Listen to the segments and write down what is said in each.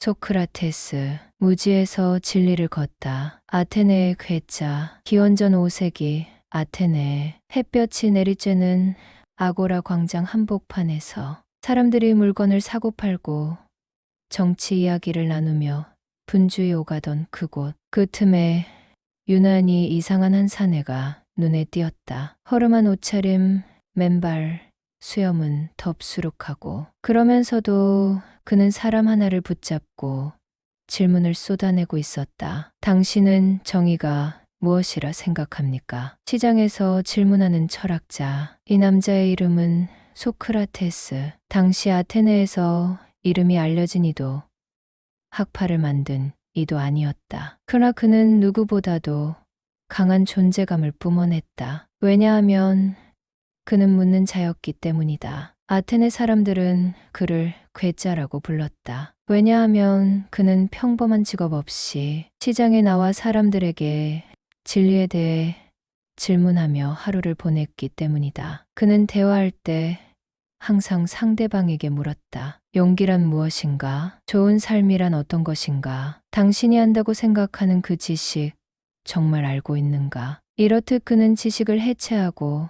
소크라테스, 무지에서 진리를 걷다. 아테네의 괴짜, 기원전 5세기 아테네. 햇볕이 내리쬐는 아고라 광장 한복판에서 사람들이 물건을 사고 팔고 정치 이야기를 나누며 분주히 오가던 그곳. 그 틈에 유난히 이상한 한 사내가 눈에 띄었다. 허름한 옷차림, 맨발, 수염은 덥수룩하고, 그러면서도 그는 사람 하나를 붙잡고 질문을 쏟아내고 있었다. 당신은 정의가 무엇이라 생각합니까? 시장에서 질문하는 철학자. 이 남자의 이름은 소크라테스. 당시 아테네에서 이름이 알려진 이도, 학파를 만든 이도 아니었다. 그러나 그는 누구보다도 강한 존재감을 뿜어냈다. 왜냐하면 그는 묻는 자였기 때문이다. 아테네 사람들은 그를 괴짜라고 불렀다. 왜냐하면 그는 평범한 직업 없이 시장에 나와 사람들에게 진리에 대해 질문하며 하루를 보냈기 때문이다. 그는 대화할 때 항상 상대방에게 물었다. 용기란 무엇인가? 좋은 삶이란 어떤 것인가? 당신이 한다고 생각하는 그 지식 정말 알고 있는가? 이렇듯 그는 지식을 해체하고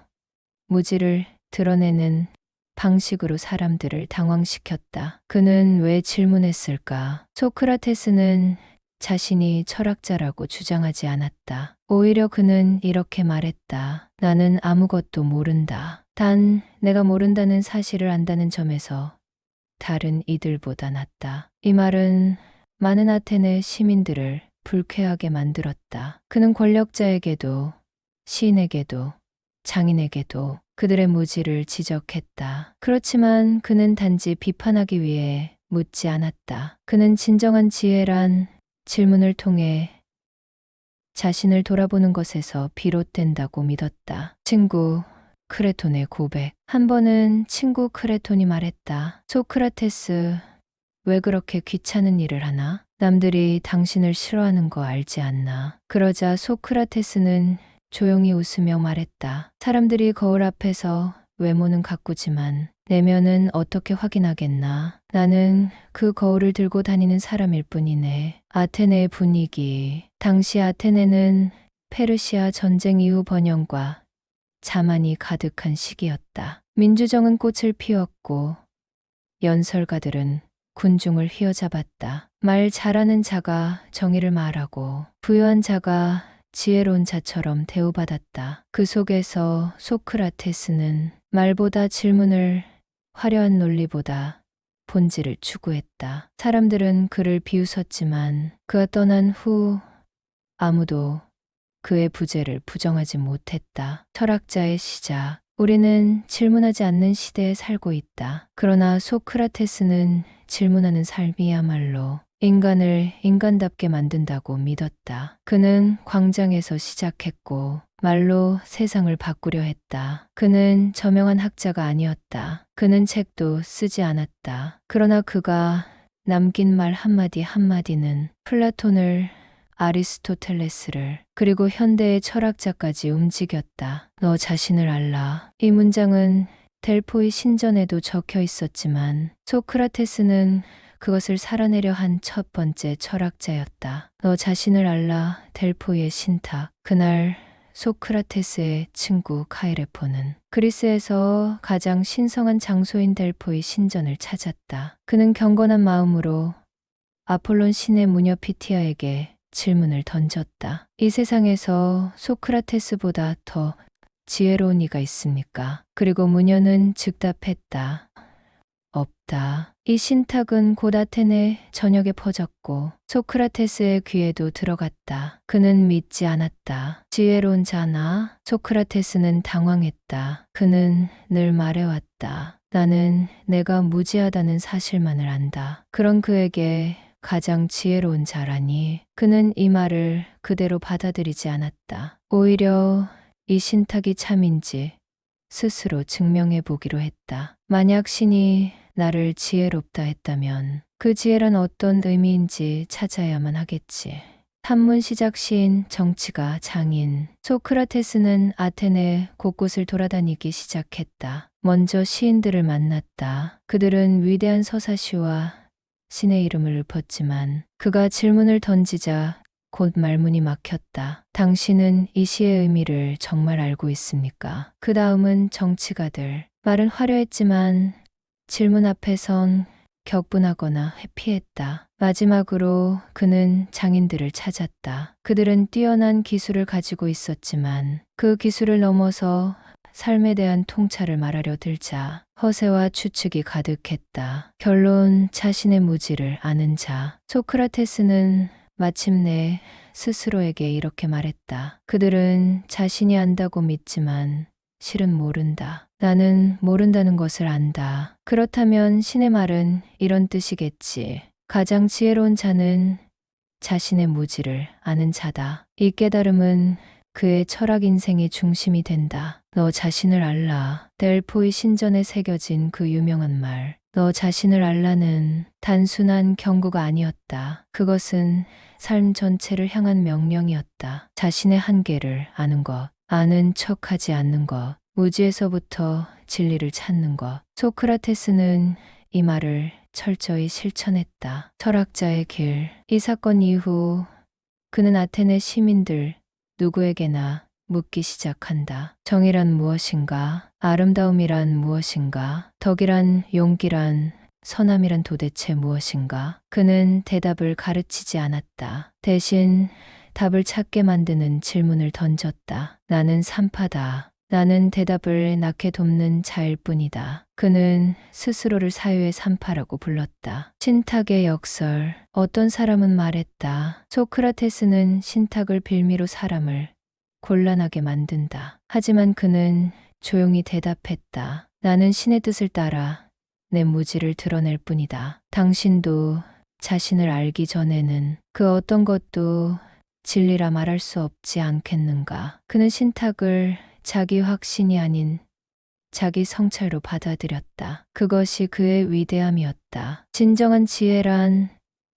무지를 드러내는 방식으로 사람들을 당황시켰다. 그는 왜 질문했을까? 소크라테스는 자신이 철학자라고 주장하지 않았다. 오히려 그는 이렇게 말했다. 나는 아무것도 모른다. 단 내가 모른다는 사실을 안다는 점에서 다른 이들보다 낫다. 이 말은 많은 아테네 시민들을 불쾌하게 만들었다. 그는 권력자에게도, 시인에게도, 장인에게도 그들의 무지를 지적했다. 그렇지만 그는 단지 비판하기 위해 묻지 않았다. 그는 진정한 지혜란 질문을 통해 자신을 돌아보는 것에서 비롯된다고 믿었다. 친구 크레톤의 고백. 한 번은 친구 크레톤이 말했다. 소크라테스, 왜 그렇게 귀찮은 일을 하나? 남들이 당신을 싫어하는 거 알지 않나? 그러자 소크라테스는 조용히 웃으며 말했다. 사람들이 거울 앞에서 외모는 가꾸지만 내면은 어떻게 확인하겠나? 나는 그 거울을 들고 다니는 사람일 뿐이네. 아테네의 분위기. 당시 아테네는 페르시아 전쟁 이후 번영과 자만이 가득한 시기였다. 민주정은 꽃을 피웠고 연설가들은 군중을 휘어잡았다. 말 잘하는 자가 정의를 말하고 부유한 자가 지혜로운 자처럼 대우받았다. 그 속에서 소크라테스는 말보다 질문을, 화려한 논리보다 본질을 추구했다. 사람들은 그를 비웃었지만 그가 떠난 후 아무도 그의 부재를 부정하지 못했다. 철학자의 시작. 우리는 질문하지 않는 시대에 살고 있다. 그러나 소크라테스는 질문하는 삶이야말로 인간을 인간답게 만든다고 믿었다. 그는 광장에서 시작했고 말로 세상을 바꾸려 했다. 그는 저명한 학자가 아니었다. 그는 책도 쓰지 않았다. 그러나 그가 남긴 말 한마디 한마디는 플라톤을, 아리스토텔레스를, 그리고 현대의 철학자까지 움직였다. 너 자신을 알라. 이 문장은 델포이 신전에도 적혀 있었지만 소크라테스는 그것을 살아내려 한 첫 번째 철학자였다. 너 자신을 알라. 델포이의 신탁. 그날 소크라테스의 친구 카이레포는 그리스에서 가장 신성한 장소인 델포이 신전을 찾았다. 그는 경건한 마음으로 아폴론 신의 무녀 피티아에게 질문을 던졌다. 이 세상에서 소크라테스보다 더 지혜로운 이가 있습니까? 그리고 무녀는 즉답했다. 없다. 이 신탁은 곧 아테네 전역에 퍼졌고 소크라테스의 귀에도 들어갔다. 그는 믿지 않았다. 지혜로운 자나? 소크라테스는 당황했다. 그는 늘 말해왔다. 나는 내가 무지하다는 사실만을 안다. 그런 그에게 가장 지혜로운 자라니. 그는 이 말을 그대로 받아들이지 않았다. 오히려 이 신탁이 참인지 스스로 증명해 보기로 했다. 만약 신이 나를 지혜롭다 했다면 그 지혜란 어떤 의미인지 찾아야만 하겠지. 탐문 시작 시인, 정치가, 장인. 소크라테스는 아테네 곳곳을 돌아다니기 시작했다. 먼저 시인들을 만났다. 그들은 위대한 서사시와 신의 이름을 읊었지만 그가 질문을 던지자 곧 말문이 막혔다. 당신은 이 시의 의미를 정말 알고 있습니까? 그 다음은 정치가들. 말은 화려했지만 질문 앞에선 격분하거나 회피했다. 마지막으로 그는 장인들을 찾았다. 그들은 뛰어난 기술을 가지고 있었지만 그 기술을 넘어서 삶에 대한 통찰을 말하려 들자 허세와 추측이 가득했다. 결론, 자신의 무지를 아는 자. 소크라테스는 마침내 스스로에게 이렇게 말했다. 그들은 자신이 안다고 믿지만 실은 모른다. 나는 모른다는 것을 안다. 그렇다면 신의 말은 이런 뜻이겠지. 가장 지혜로운 자는 자신의 무지를 아는 자다. 이 깨달음은 그의 철학 인생의 중심이 된다. 너 자신을 알라. 델포이 신전에 새겨진 그 유명한 말. 너 자신을 알라는 단순한 경고가 아니었다. 그것은 삶 전체를 향한 명령이었다. 자신의 한계를 아는 것, 아는 척하지 않는 것, 무지에서부터 진리를 찾는 것. 소크라테스는 이 말을 철저히 실천했다. 철학자의 길. 이 사건 이후 그는 아테네 시민들 누구에게나 묻기 시작한다. 정의란 무엇인가? 아름다움이란 무엇인가? 덕이란, 용기란, 선함이란 도대체 무엇인가? 그는 대답을 가르치지 않았다. 대신 답을 찾게 만드는 질문을 던졌다. 나는 산파다. 나는 대답을 낳게 돕는 자일 뿐이다. 그는 스스로를 사유의 산파라고 불렀다. 신탁의 역설. 어떤 사람은 말했다. 소크라테스는 신탁을 빌미로 사람을 곤란하게 만든다. 하지만 그는 조용히 대답했다. 나는 신의 뜻을 따라 내 무지를 드러낼 뿐이다. 당신도 자신을 알기 전에는 그 어떤 것도 진리라 말할 수 없지 않겠는가. 그는 신탁을 자기 확신이 아닌 자기 성찰로 받아들였다. 그것이 그의 위대함이었다. 진정한 지혜란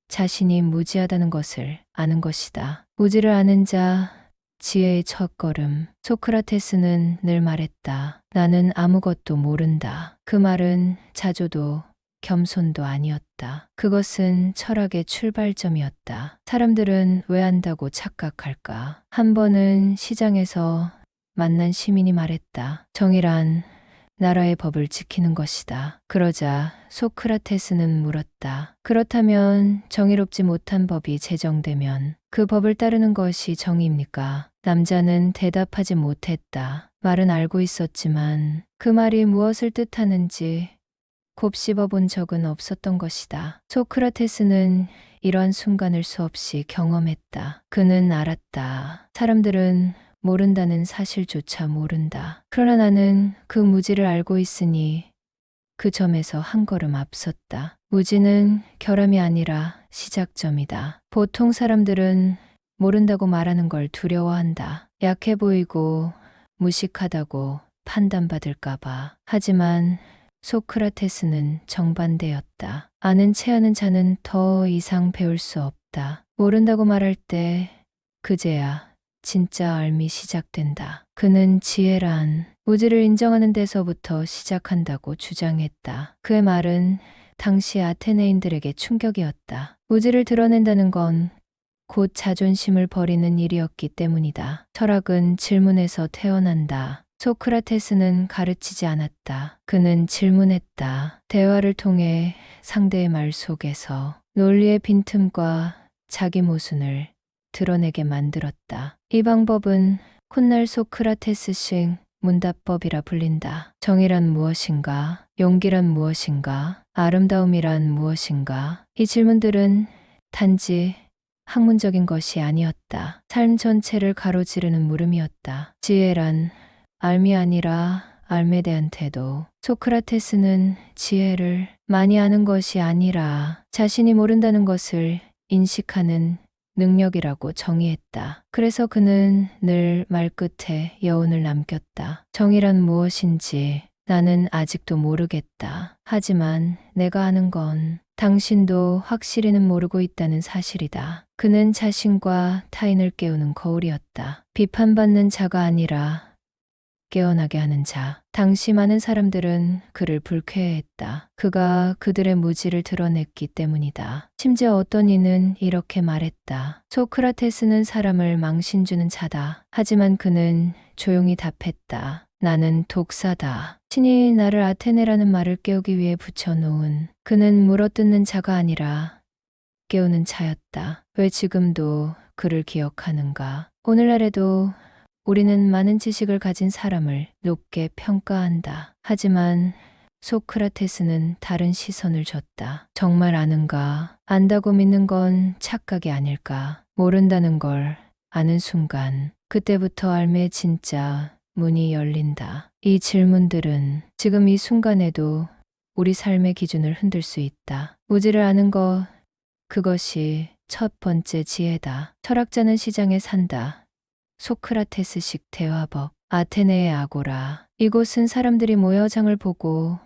자신이 무지하다는 것을 아는 것이다. 무지를 아는 자, 지혜의 첫걸음. 소크라테스는 늘 말했다. 나는 아무것도 모른다. 그 말은 자조도 겸손도 아니었다. 그것은 철학의 출발점이었다. 사람들은 왜 안다고 착각할까? 한 번은 시장에서 만난 시민이 말했다. 정의란 나라의 법을 지키는 것이다. 그러자 소크라테스는 물었다. 그렇다면 정의롭지 못한 법이 제정되면 그 법을 따르는 것이 정의입니까? 남자는 대답하지 못했다. 말은 알고 있었지만 그 말이 무엇을 뜻하는지 곱씹어 본 적은 없었던 것이다. 소크라테스는 이러한 순간을 수없이 경험했다. 그는 알았다. 사람들은 모른다는 사실조차 모른다. 그러나 나는 그 무지를 알고 있으니 그 점에서 한 걸음 앞섰다. 무지는 결함이 아니라 시작점이다. 보통 사람들은 모른다고 말하는 걸 두려워한다. 약해 보이고 무식하다고 판단받을까봐. 하지만 소크라테스는 정반대였다. 아는 채 아는 자는 더 이상 배울 수 없다. 모른다고 말할 때 그제야 진짜 알미 시작된다. 그는 지혜란 무지를 인정하는 데서부터 시작한다고 주장했다. 그의 말은 당시 아테네인들에게 충격이었다. 무지를 드러낸다는 건 곧 자존심을 버리는 일이었기 때문이다. 철학은 질문에서 태어난다. 소크라테스는 가르치지 않았다. 그는 질문했다. 대화를 통해 상대의 말 속에서 논리의 빈틈과 자기 모순을 드러내게 만들었다. 이 방법은 훗날 소크라테스식 문답법이라 불린다. 정의란 무엇인가? 용기란 무엇인가? 아름다움이란 무엇인가? 이 질문들은 단지 학문적인 것이 아니었다. 삶 전체를 가로지르는 물음이었다. 지혜란 알미 아니라 알에 대한 태도. 소크라테스는 지혜를 많이 아는 것이 아니라 자신이 모른다는 것을 인식하는 능력이라고 정의했다. 그래서 그는 늘 말끝에 여운을 남겼다. 정의란 무엇인지 나는 아직도 모르겠다. 하지만 내가 아는 건 당신도 확실히는 모르고 있다는 사실이다. 그는 자신과 타인을 깨우는 거울이었다. 비판받는 자가 아니라 깨어나게 하는 자. 당시 많은 사람들은 그를 불쾌해했다. 그가 그들의 무지를 드러냈기 때문이다. 심지어 어떤 이는 이렇게 말했다. 소크라테스는 사람을 망신주는 자다. 하지만 그는 조용히 답했다. 나는 독사다. 신이 나를 아테네라는 말을 깨우기 위해 붙여놓은 그는 물어뜯는 자가 아니라 깨우는 자였다. 왜 지금도 그를 기억하는가? 오늘날에도 우리는 많은 지식을 가진 사람을 높게 평가한다. 하지만 소크라테스는 다른 시선을 줬다. 정말 아는가? 안다고 믿는 건 착각이 아닐까? 모른다는 걸 아는 순간 그때부터 삶의 진짜 문이 열린다. 이 질문들은 지금 이 순간에도 우리 삶의 기준을 흔들 수 있다. 무지를 아는 것, 그것이 첫 번째 지혜다. 철학자는 시장에 산다. 소크라테스식 대화법. 아테네의 아고라. 이곳은 사람들이 모여 장을 보고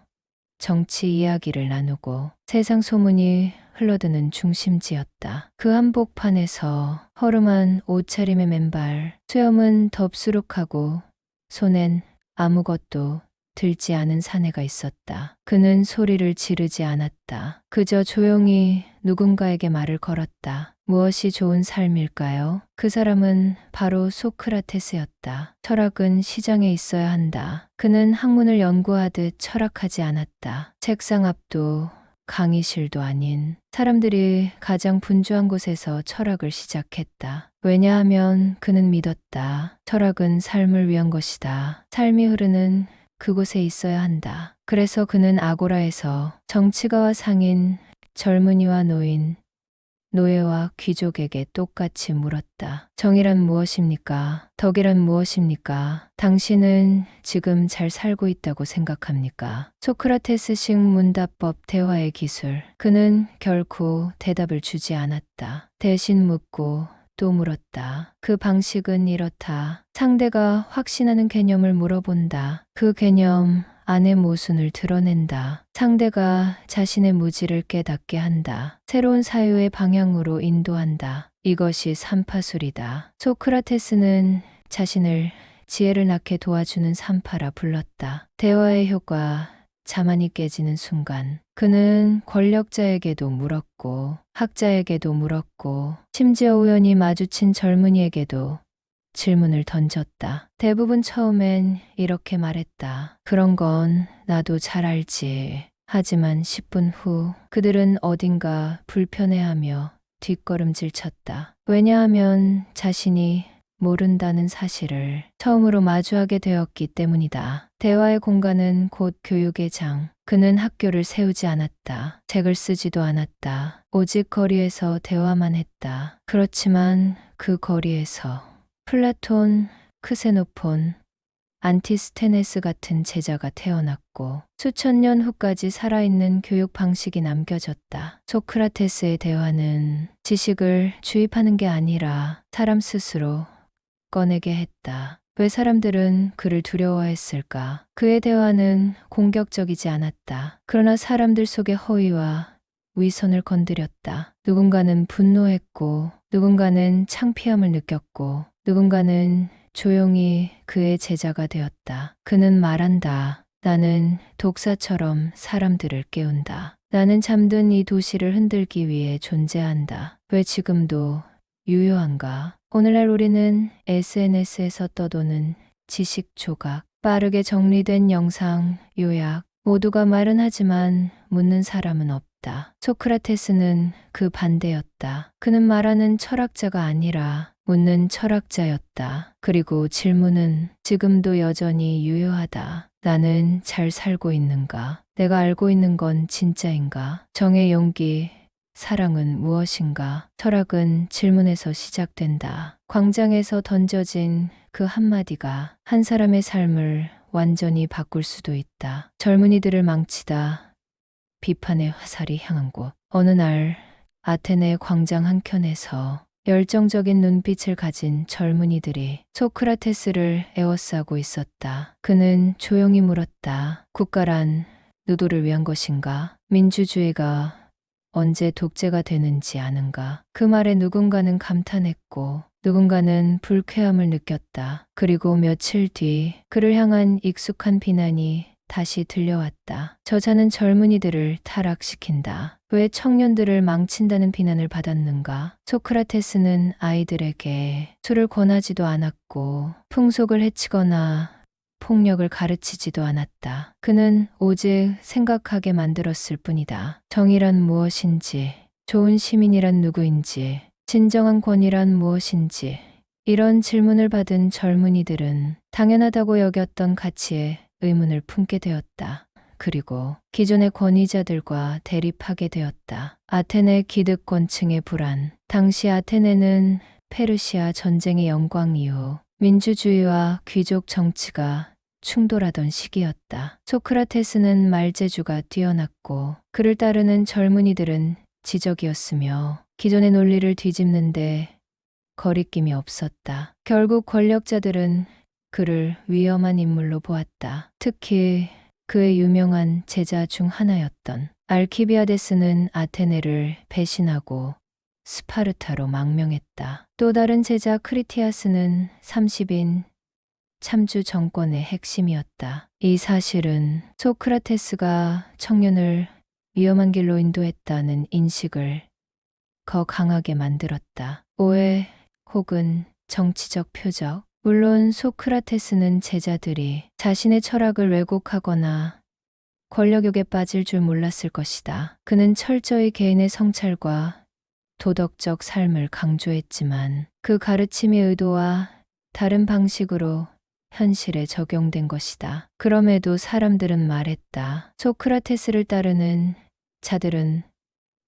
정치 이야기를 나누고 세상 소문이 흘러드는 중심지였다. 그 한복판에서 허름한 옷차림의 맨발, 수염은 덥수룩하고 손엔 아무것도 들지 않은 사내가 있었다. 그는 소리를 지르지 않았다. 그저 조용히 누군가에게 말을 걸었다. 무엇이 좋은 삶일까요? 그 사람은 바로 소크라테스였다. 철학은 시장에 있어야 한다. 그는 학문을 연구하듯 철학하지 않았다. 책상 앞도 강의실도 아닌 사람들이 가장 분주한 곳에서 철학을 시작했다. 왜냐하면 그는 믿었다. 철학은 삶을 위한 것이다. 삶이 흐르는 그곳에 있어야 한다. 그래서 그는 아고라에서 정치가와 상인, 젊은이와 노인, 노예와 귀족에게 똑같이 물었다. 정의란 무엇입니까? 덕이란 무엇입니까? 당신은 지금 잘 살고 있다고 생각합니까? 소크라테스식 문답법 대화의 기술. 그는 결코 대답을 주지 않았다. 대신 묻고 또 물었다. 그 방식은 이렇다. 상대가 확신하는 개념을 물어본다. 그 개념 안의 모순을 드러낸다. 상대가 자신의 무지를 깨닫게 한다. 새로운 사유의 방향으로 인도한다. 이것이 삼파술이다. 소크라테스는 자신을 지혜를 낳게 도와주는 삼파라 불렀다. 대화의 효과, 자만이 깨지는 순간 그는 권력자에게도 물었고 학자에게도 물었고 심지어 우연히 마주친 젊은이에게도 질문을 던졌다. 대부분 처음엔 이렇게 말했다. 그런 건 나도 잘 알지. 하지만 10분 후 그들은 어딘가 불편해하며 뒷걸음질 쳤다. 왜냐하면 자신이 모른다는 사실을 처음으로 마주하게 되었기 때문이다. 대화의 공간은 곧 교육의 장. 그는 학교를 세우지 않았다. 책을 쓰지도 않았다. 오직 거리에서 대화만 했다. 그렇지만 그 거리에서 플라톤, 크세노폰, 안티스테네스 같은 제자가 태어났고 수천 년 후까지 살아있는 교육 방식이 남겨졌다. 소크라테스의 대화는 지식을 주입하는 게 아니라 사람 스스로 꺼내게 했다. 왜 사람들은 그를 두려워했을까? 그의 대화는 공격적이지 않았다. 그러나 사람들 속의 허위와 위선을 건드렸다. 누군가는 분노했고, 누군가는 창피함을 느꼈고, 누군가는 조용히 그의 제자가 되었다. 그는 말한다. 나는 독사처럼 사람들을 깨운다. 나는 잠든 이 도시를 흔들기 위해 존재한다. 왜 지금도 유효한가? 오늘날 우리는 SNS에서 떠도는 지식 조각, 빠르게 정리된 영상, 요약, 모두가 말은 하지만 묻는 사람은 없다. 소크라테스는 그 반대였다. 그는 말하는 철학자가 아니라 묻는 철학자였다. 그리고 질문은 지금도 여전히 유효하다. 나는 잘 살고 있는가? 내가 알고 있는 건 진짜인가? 정의 용기, 사랑은 무엇인가? 철학은 질문에서 시작된다. 광장에서 던져진 그 한마디가 한 사람의 삶을 완전히 바꿀 수도 있다. 젊은이들을 망치다 비판의 화살이 향한 곳. 어느 날 아테네 광장 한켠에서 열정적인 눈빛을 가진 젊은이들이 소크라테스를 에워싸고 있었다. 그는 조용히 물었다. 국가란 누구를 위한 것인가? 민주주의가 언제 독재가 되는지 아는가? 그 말에 누군가는 감탄했고 누군가는 불쾌함을 느꼈다. 그리고 며칠 뒤 그를 향한 익숙한 비난이 다시 들려왔다. 저자는 젊은이들을 타락시킨다. 왜 청년들을 망친다는 비난을 받았는가? 소크라테스는 아이들에게 술을 권하지도 않았고 풍속을 해치거나 폭력을 가르치지도 않았다. 그는 오직 생각하게 만들었을 뿐이다. 정의란 무엇인지, 좋은 시민이란 누구인지, 진정한 권위란 무엇인지, 이런 질문을 받은 젊은이들은 당연하다고 여겼던 가치에 의문을 품게 되었다. 그리고 기존의 권위자들과 대립하게 되었다. 아테네 기득권층의 불안. 당시 아테네는 페르시아 전쟁의 영광 이후 민주주의와 귀족 정치가 충돌하던 시기였다. 소크라테스는 말재주가 뛰어났고 그를 따르는 젊은이들은 지적이었으며 기존의 논리를 뒤집는데 거리낌이 없었다. 결국 권력자들은 그를 위험한 인물로 보았다. 특히 그의 유명한 제자 중 하나였던 알키비아데스는 아테네를 배신하고 스파르타로 망명했다. 또 다른 제자 크리티아스는 30인 참주 정권의 핵심이었다. 이 사실은 소크라테스가 청년을 위험한 길로 인도했다는 인식을 더 강하게 만들었다. 오해 혹은 정치적 표적. 물론 소크라테스는 제자들이 자신의 철학을 왜곡하거나 권력욕에 빠질 줄 몰랐을 것이다. 그는 철저히 개인의 성찰과 도덕적 삶을 강조했지만 그 가르침의 의도와 다른 방식으로 현실에 적용된 것이다. 그럼에도 사람들은 말했다. 소크라테스를 따르는 자들은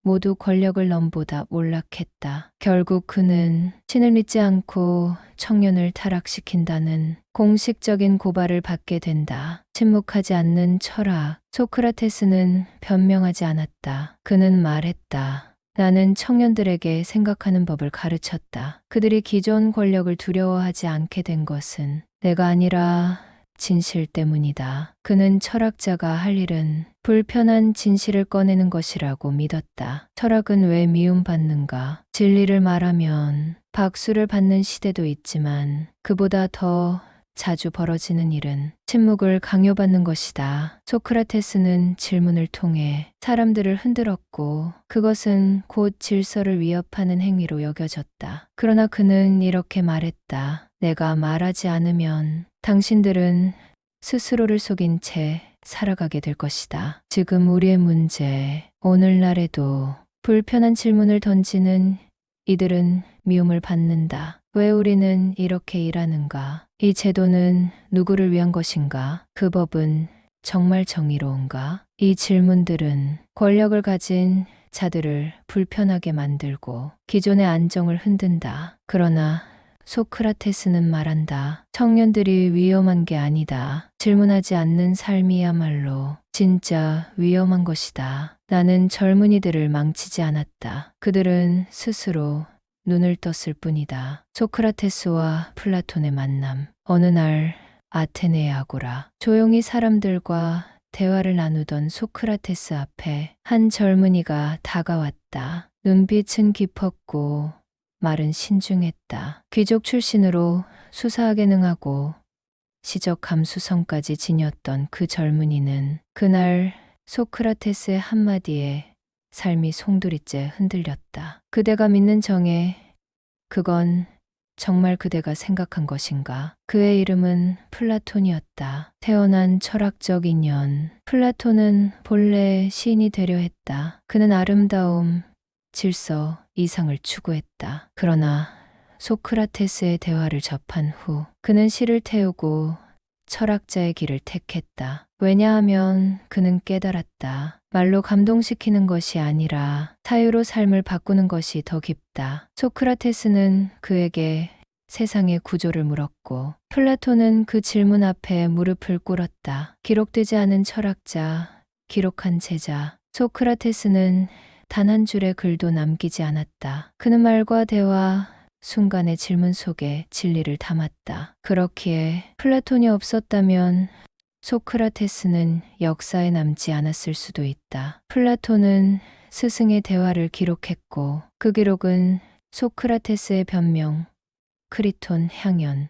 모두 권력을 넘보다 몰락했다. 결국 그는 신을 믿지 않고 청년을 타락시킨다는 공식적인 고발을 받게 된다. 침묵하지 않는 철학. 소크라테스는 변명하지 않았다. 그는 말했다. 나는 청년들에게 생각하는 법을 가르쳤다. 그들이 기존 권력을 두려워하지 않게 된 것은 내가 아니라 진실 때문이다. 그는 철학자가 할 일은 불편한 진실을 꺼내는 것이라고 믿었다. 철학은 왜 미움받는가? 진리를 말하면 박수를 받는 시대도 있지만 그보다 더 자주 벌어지는 일은 침묵을 강요받는 것이다. 소크라테스는 질문을 통해 사람들을 흔들었고 그것은 곧 질서를 위협하는 행위로 여겨졌다. 그러나 그는 이렇게 말했다. 내가 말하지 않으면 당신들은 스스로를 속인 채 살아가게 될 것이다. 지금 우리의 문제, 오늘날에도 불편한 질문을 던지는 이들은 미움을 받는다. 왜 우리는 이렇게 일하는가? 이 제도는 누구를 위한 것인가? 그 법은 정말 정의로운가? 이 질문들은 권력을 가진 자들을 불편하게 만들고 기존의 안정을 흔든다. 그러나 소크라테스는 말한다. 청년들이 위험한 게 아니다. 질문하지 않는 삶이야말로 진짜 위험한 것이다. 나는 젊은이들을 망치지 않았다. 그들은 스스로 눈을 떴을 뿐이다. 소크라테스와 플라톤의 만남. 어느 날 아테네의 아고라. 조용히 사람들과 대화를 나누던 소크라테스 앞에 한 젊은이가 다가왔다. 눈빛은 깊었고 말은 신중했다. 귀족 출신으로 수사하게 능하고 시적 감수성까지 지녔던 그 젊은이는 그날 소크라테스의 한마디에 삶이 송두리째 흔들렸다. 그대가 믿는 정에 그건 정말 그대가 생각한 것인가? 그의 이름은 플라톤이었다. 태어난 철학적 인연. 플라톤은 본래 시인이 되려 했다. 그는 아름다움, 질서, 이상을 추구했다. 그러나 소크라테스의 대화를 접한 후 그는 시를 태우고 철학자의 길을 택했다. 왜냐하면 그는 깨달았다. 말로 감동시키는 것이 아니라 사유로 삶을 바꾸는 것이 더 깊다. 소크라테스는 그에게 세상의 구조를 물었고 플라톤은 그 질문 앞에 무릎을 꿇었다. 기록되지 않은 철학자, 기록한 제자. 소크라테스는 단 한 줄의 글도 남기지 않았다. 그는 말과 대화, 순간의 질문 속에 진리를 담았다. 그렇기에 플라톤이 없었다면 소크라테스는 역사에 남지 않았을 수도 있다. 플라톤은 스승의 대화를 기록했고 그 기록은 소크라테스의 변명, 크리톤, 향연,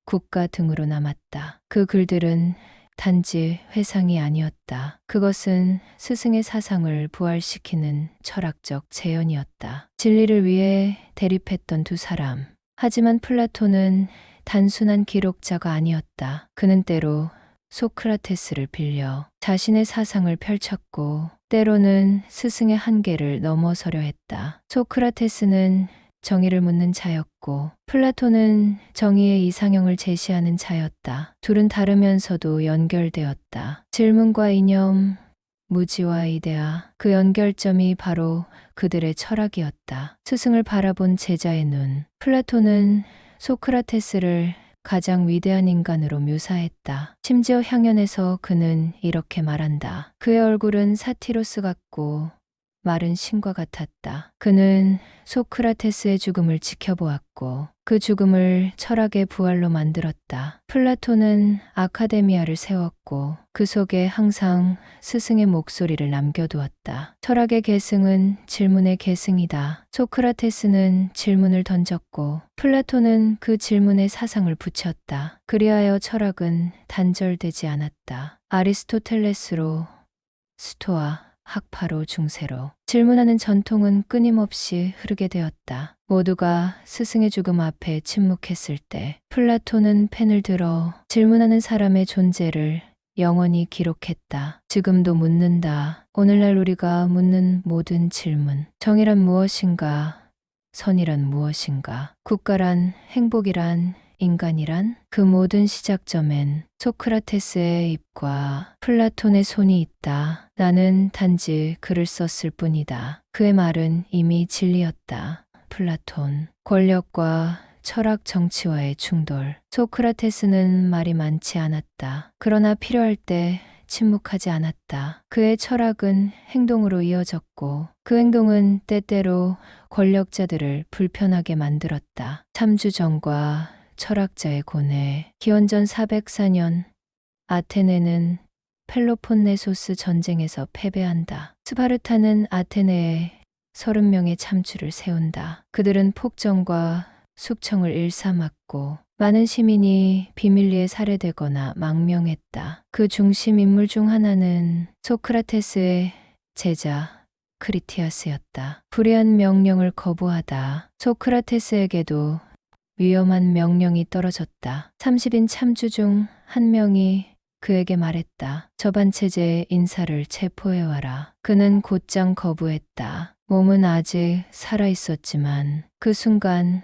국가 등으로 남았다. 그 글들은 단지 회상이 아니었다. 그것은 스승의 사상을 부활시키는 철학적 재현이었다. 진리를 위해 대립했던 두 사람. 하지만 플라톤은 단순한 기록자가 아니었다. 그는 때로 소크라테스를 빌려 자신의 사상을 펼쳤고 때로는 스승의 한계를 넘어서려 했다. 소크라테스는 정의를 묻는 자였고 플라톤은 정의의 이상형을 제시하는 자였다. 둘은 다르면서도 연결되었다. 질문과 이념, 무지와 이데아, 그 연결점이 바로 그들의 철학이었다. 스승을 바라본 제자의 눈. 플라톤은 소크라테스를 가장 위대한 인간으로 묘사했다. 심지어 향연에서 그는 이렇게 말한다. 그의 얼굴은 사티로스 같고 마른 신과 같았다. 그는 소크라테스의 죽음을 지켜보았고 그 죽음을 철학의 부활로 만들었다. 플라톤은 아카데미아를 세웠고 그 속에 항상 스승의 목소리를 남겨두었다. 철학의 계승은 질문의 계승이다. 소크라테스는 질문을 던졌고 플라톤은 그 질문에 사상을 붙였다. 그리하여 철학은 단절되지 않았다. 아리스토텔레스로 스토아, 학파로 중세로 질문하는 전통은 끊임없이 흐르게 되었다. 모두가 스승의 죽음 앞에 침묵했을 때 플라톤은 펜을 들어 질문하는 사람의 존재를 영원히 기록했다. 지금도 묻는다. 오늘날 우리가 묻는 모든 질문. 정의란 무엇인가? 선이란 무엇인가? 국가란, 행복이란, 인간이란? 그 모든 시작점엔 소크라테스의 입과 플라톤의 손이 있다. 나는 단지 글을 썼을 뿐이다. 그의 말은 이미 진리였다. 플라톤, 권력과 철학 정치와의 충돌. 소크라테스는 말이 많지 않았다. 그러나 필요할 때 침묵하지 않았다. 그의 철학은 행동으로 이어졌고 그 행동은 때때로 권력자들을 불편하게 만들었다. 참주정과 철학자의 고뇌. 기원전 404년 아테네는 펠로폰네소스 전쟁에서 패배한다. 스파르타는 아테네에 30명의 참주를 세운다. 그들은 폭정과 숙청을 일삼았고 많은 시민이 비밀리에 살해되거나 망명했다. 그 중심 인물 중 하나는 소크라테스의 제자 크리티아스였다. 불의한 명령을 거부하다 소크라테스에게도 위험한 명령이 떨어졌다. 30인 참주 중 한 명이 그에게 말했다. 저반체제의 인사를 체포해와라. 그는 곧장 거부했다. 몸은 아직 살아있었지만 그 순간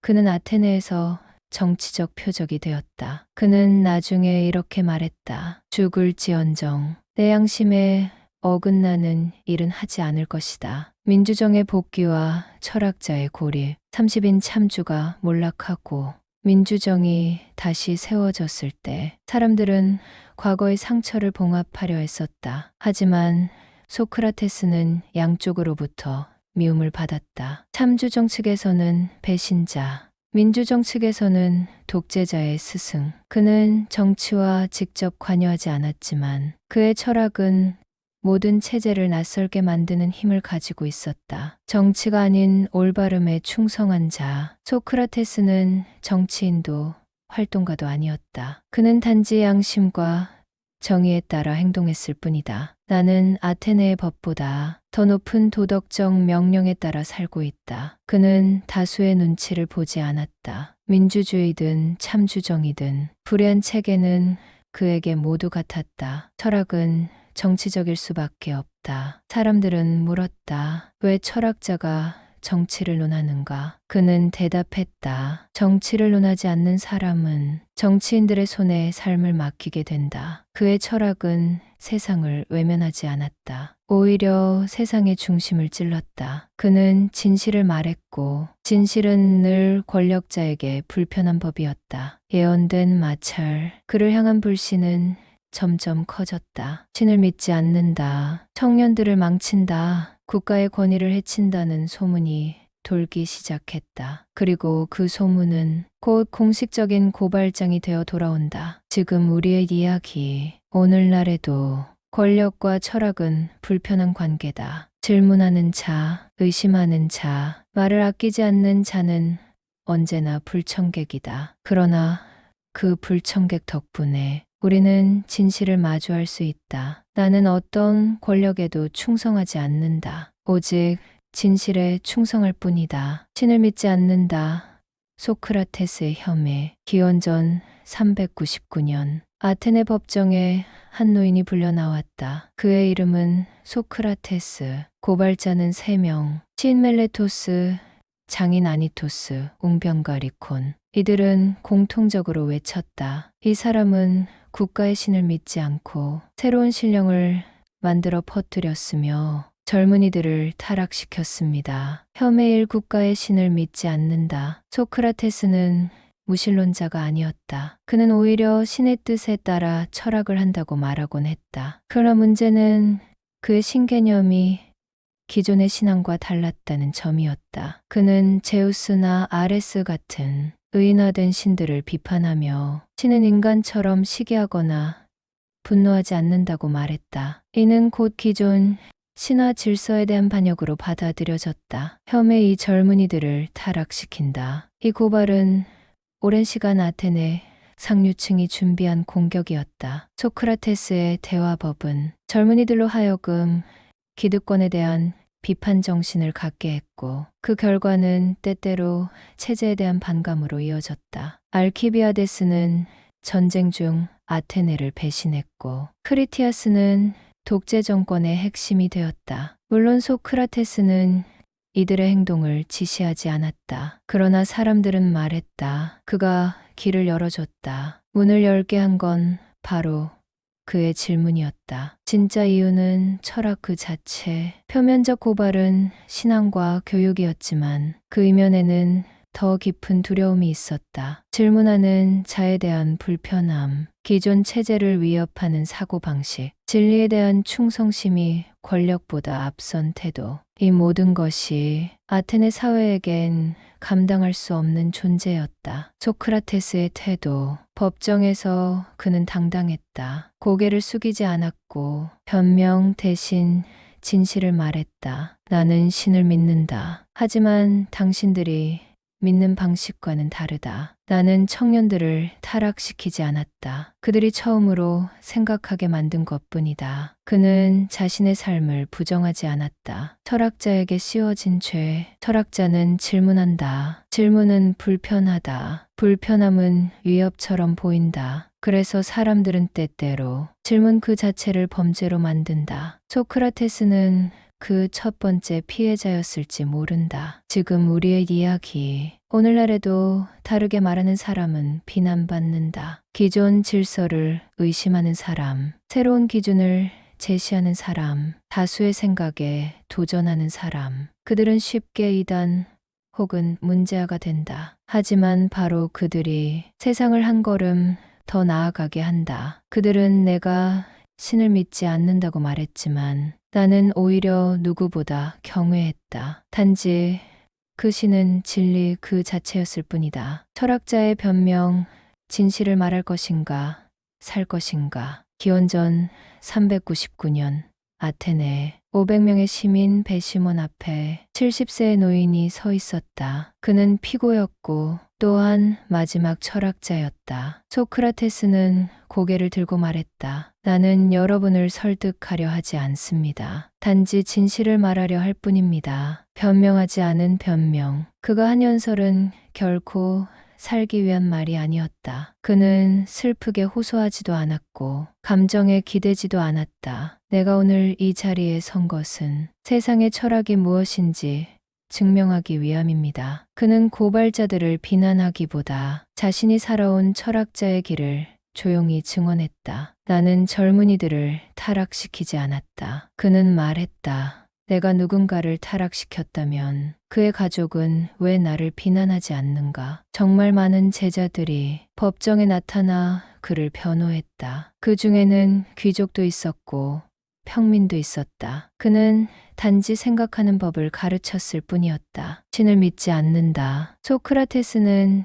그는 아테네에서 정치적 표적이 되었다. 그는 나중에 이렇게 말했다. 죽을지언정 내 양심에 어긋나는 일은 하지 않을 것이다. 민주정의 복귀와 철학자의 고립. 30인 참주가 몰락하고 민주정이 다시 세워졌을 때 사람들은 과거의 상처를 봉합하려 했었다. 하지만 소크라테스는 양쪽으로부터 미움을 받았다. 참주정 측에서는 배신자, 민주정 측에서는 독재자의 스승. 그는 정치와 직접 관여하지 않았지만 그의 철학은 모든 체제를 낯설게 만드는 힘을 가지고 있었다. 정치가 아닌 올바름에 충성한 자. 소크라테스는 정치인도 활동가도 아니었다. 그는 단지 양심과 정의에 따라 행동했을 뿐이다. 나는 아테네의 법보다 더 높은 도덕적 명령에 따라 살고 있다. 그는 다수의 눈치를 보지 않았다. 민주주의든 참주정이든 불의한 체계는 그에게 모두 같았다. 철학은 정치적일 수밖에 없다. 사람들은 물었다. 왜 철학자가 정치를 논하는가? 그는 대답했다. 정치를 논하지 않는 사람은 정치인들의 손에 삶을 맡기게 된다. 그의 철학은 세상을 외면하지 않았다. 오히려 세상의 중심을 찔렀다. 그는 진실을 말했고 진실은 늘 권력자에게 불편한 법이었다. 예언된 마찰. 그를 향한 불신은 점점 커졌다. 신을 믿지 않는다. 청년들을 망친다. 국가의 권위를 해친다는 소문이 돌기 시작했다. 그리고 그 소문은 곧 공식적인 고발장이 되어 돌아온다. 지금 우리의 이야기, 오늘날에도 권력과 철학은 불편한 관계다. 질문하는 자, 의심하는 자, 말을 아끼지 않는 자는 언제나 불청객이다. 그러나 그 불청객 덕분에 우리는 진실을 마주할 수 있다. 나는 어떤 권력에도 충성하지 않는다. 오직 진실에 충성할 뿐이다. 신을 믿지 않는다. 소크라테스의 혐의. 기원전 399년 아테네 법정에 한 노인이 불려 나왔다. 그의 이름은 소크라테스. 고발자는 3명. 시인 멜레토스, 장인 아니토스, 웅변가 리콘. 이들은 공통적으로 외쳤다. 이 사람은 국가의 신을 믿지 않고 새로운 신령을 만들어 퍼뜨렸으며 젊은이들을 타락시켰습니다. 혐의 1. 국가의 신을 믿지 않는다. 소크라테스는 무신론자가 아니었다. 그는 오히려 신의 뜻에 따라 철학을 한다고 말하곤 했다. 그러나 문제는 그의 신개념이 기존의 신앙과 달랐다는 점이었다. 그는 제우스나 아레스 같은 의인화된 신들을 비판하며 신은 인간처럼 시기하거나 분노하지 않는다고 말했다. 이는 곧 기존 신화 질서에 대한 반역으로 받아들여졌다. 혐의 이 젊은이들을 타락시킨다. 이 고발은 오랜 시간 아테네 상류층이 준비한 공격이었다. 소크라테스의 대화법은 젊은이들로 하여금 기득권에 대한 비판 정신을 갖게 했고 그 결과는 때때로 체제에 대한 반감으로 이어졌다. 알키비아데스는 전쟁 중 아테네를 배신했고 크리티아스는 독재 정권의 핵심이 되었다. 물론 소크라테스는 이들의 행동을 지시하지 않았다. 그러나 사람들은 말했다. 그가 길을 열어줬다. 문을 열게 한 건 바로 그의 질문이었다. 진짜 이유는 철학 그 자체. 표면적 고발은 신앙과 교육이었지만 그 이면에는 더 깊은 두려움이 있었다. 질문하는 자에 대한 불편함, 기존 체제를 위협하는 사고방식, 진리에 대한 충성심이 권력보다 앞선 태도. 이 모든 것이 아테네 사회에겐 감당할 수 없는 존재였다. 소크라테스의 태도. 법정에서 그는 당당했다. 고개를 숙이지 않았고 변명 대신 진실을 말했다. 나는 신을 믿는다. 하지만 당신들이 믿는 방식과는 다르다. 나는 청년들을 타락시키지 않았다. 그들이 처음으로 생각하게 만든 것뿐이다. 그는 자신의 삶을 부정하지 않았다. 철학자에게 씌워진 죄. 철학자는 질문한다. 질문은 불편하다. 불편함은 위협처럼 보인다. 그래서 사람들은 때때로 질문 그 자체를 범죄로 만든다. 소크라테스는 그 첫 번째 피해자였을지 모른다. 지금 우리의 이야기. 오늘날에도 다르게 말하는 사람은 비난받는다. 기존 질서를 의심하는 사람, 새로운 기준을 제시하는 사람, 다수의 생각에 도전하는 사람. 그들은 쉽게 이단 혹은 문제아가 된다. 하지만 바로 그들이 세상을 한 걸음 더 나아가게 한다. 그들은 내가 신을 믿지 않는다고 말했지만 나는 오히려 누구보다 경외했다. 단지 그 신은 진리 그 자체였을 뿐이다. 철학자의 변명, 진실을 말할 것인가, 살 것인가. 기원전 399년 아테네 500명의 시민 배시몬 앞에 70세의 노인이 서 있었다. 그는 피고였고 또한 마지막 철학자였다. 소크라테스는 고개를 들고 말했다. 나는 여러분을 설득하려 하지 않습니다. 단지 진실을 말하려 할 뿐입니다. 변명하지 않은 변명. 그가 한 연설은 결코 살기 위한 말이 아니었다. 그는 슬프게 호소하지도 않았고 감정에 기대지도 않았다. 내가 오늘 이 자리에 선 것은 세상의 철학이 무엇인지 증명하기 위함입니다. 그는 고발자들을 비난하기보다 자신이 살아온 철학자의 길을 조용히 증언했다. 나는 젊은이들을 타락시키지 않았다. 그는 말했다. 내가 누군가를 타락시켰다면 그의 가족은 왜 나를 비난하지 않는가? 정말 많은 제자들이 법정에 나타나 그를 변호했다. 그 중에는 귀족도 있었고 평민도 있었다. 그는 단지 생각하는 법을 가르쳤을 뿐이었다. 신을 믿지 않는다. 소크라테스는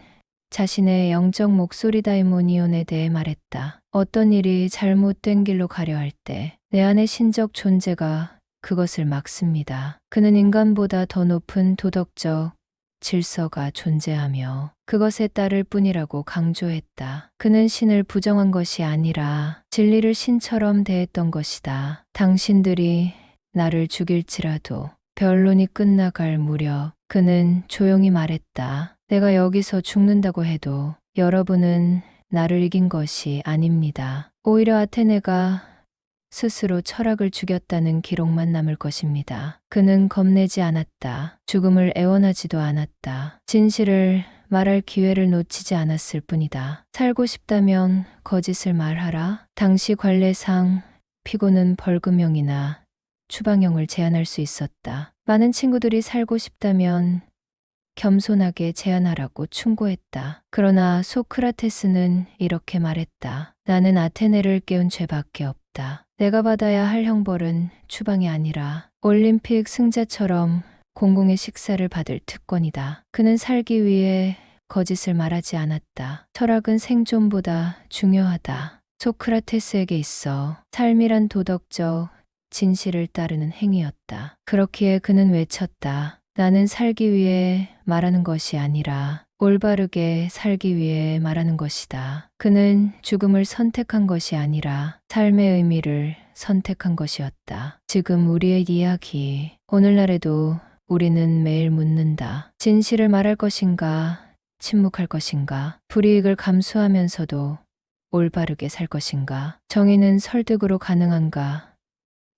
자신의 영적 목소리 다이모니온에 대해 말했다. 어떤 일이 잘못된 길로 가려 할 때 내 안의 신적 존재가 그것을 막습니다. 그는 인간보다 더 높은 도덕적 질서가 존재하며 그것에 따를 뿐이라고 강조했다. 그는 신을 부정한 것이 아니라 진리를 신처럼 대했던 것이다. 당신들이 나를 죽일지라도 변론이 끝나갈 무렵 그는 조용히 말했다. 내가 여기서 죽는다고 해도 여러분은 나를 이긴 것이 아닙니다. 오히려 아테네가 스스로 철학을 죽였다는 기록만 남을 것입니다. 그는 겁내지 않았다. 죽음을 애원하지도 않았다. 진실을 말할 기회를 놓치지 않았을 뿐이다. 살고 싶다면 거짓을 말하라. 당시 관례상 피고는 벌금형이나 추방형을 제한할 수 있었다. 많은 친구들이 살고 싶다면 겸손하게 제안하라고 충고했다. 그러나 소크라테스는 이렇게 말했다. 나는 아테네를 깨운 죄밖에 없다. 내가 받아야 할 형벌은 추방이 아니라 올림픽 승자처럼 공공의 식사를 받을 특권이다. 그는 살기 위해 거짓을 말하지 않았다. 철학은 생존보다 중요하다. 소크라테스에게 있어 삶이란 도덕적 진실을 따르는 행위였다. 그렇기에 그는 외쳤다. 나는 살기 위해 말하는 것이 아니라 올바르게 살기 위해 말하는 것이다. 그는 죽음을 선택한 것이 아니라 삶의 의미를 선택한 것이었다. 지금 우리의 이야기, 오늘날에도 우리는 매일 묻는다. 진실을 말할 것인가, 침묵할 것인가, 불이익을 감수하면서도 올바르게 살 것인가, 정의는 설득으로 가능한가,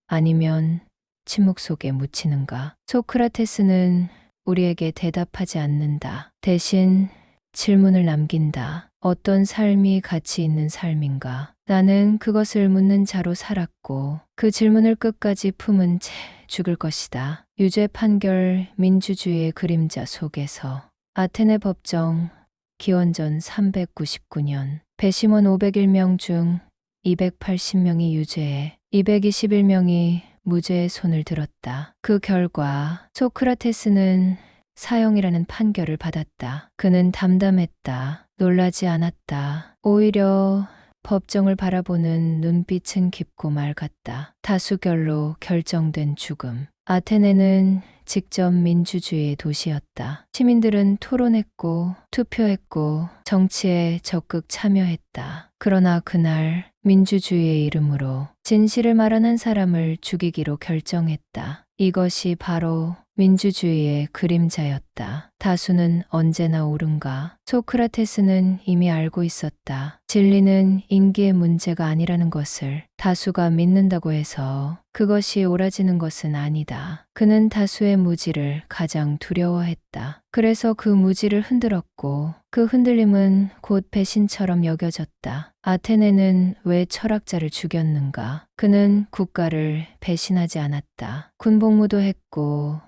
아니면 침묵 속에 묻히는가. 소크라테스는 우리에게 대답하지 않는다. 대신 질문을 남긴다. 어떤 삶이 가치 있는 삶인가? 나는 그것을 묻는 자로 살았고 그 질문을 끝까지 품은 채 죽을 것이다. 유죄 판결, 민주주의의 그림자 속에서 아테네 법정, 기원전 399년 배심원 501명 중 280명이 유죄에 221명이 무죄의 손을 들었다. 그 결과 소크라테스는 사형이라는 판결을 받았다. 그는 담담했다. 놀라지 않았다. 오히려 법정을 바라보는 눈빛은 깊고 맑았다. 다수결로 결정된 죽음. 아테네는 직접 민주주의의 도시였다. 시민들은 토론했고 투표했고 정치에 적극 참여했다. 그러나 그날 민주주의의 이름으로 진실을 말한 한 사람을 죽이기로 결정했다. 이것이 바로 민주주의의 그림자였다. 다수는 언제나 옳은가? 소크라테스는 이미 알고 있었다. 진리는 인기의 문제가 아니라는 것을. 다수가 믿는다고 해서 그것이 옳아지는 것은 아니다. 그는 다수의 무지를 가장 두려워했다. 그래서 그 무지를 흔들었고 그 흔들림은 곧 배신처럼 여겨졌다. 아테네는 왜 철학자를 죽였는가? 그는 국가를 배신하지 않았다. 군복무도 했고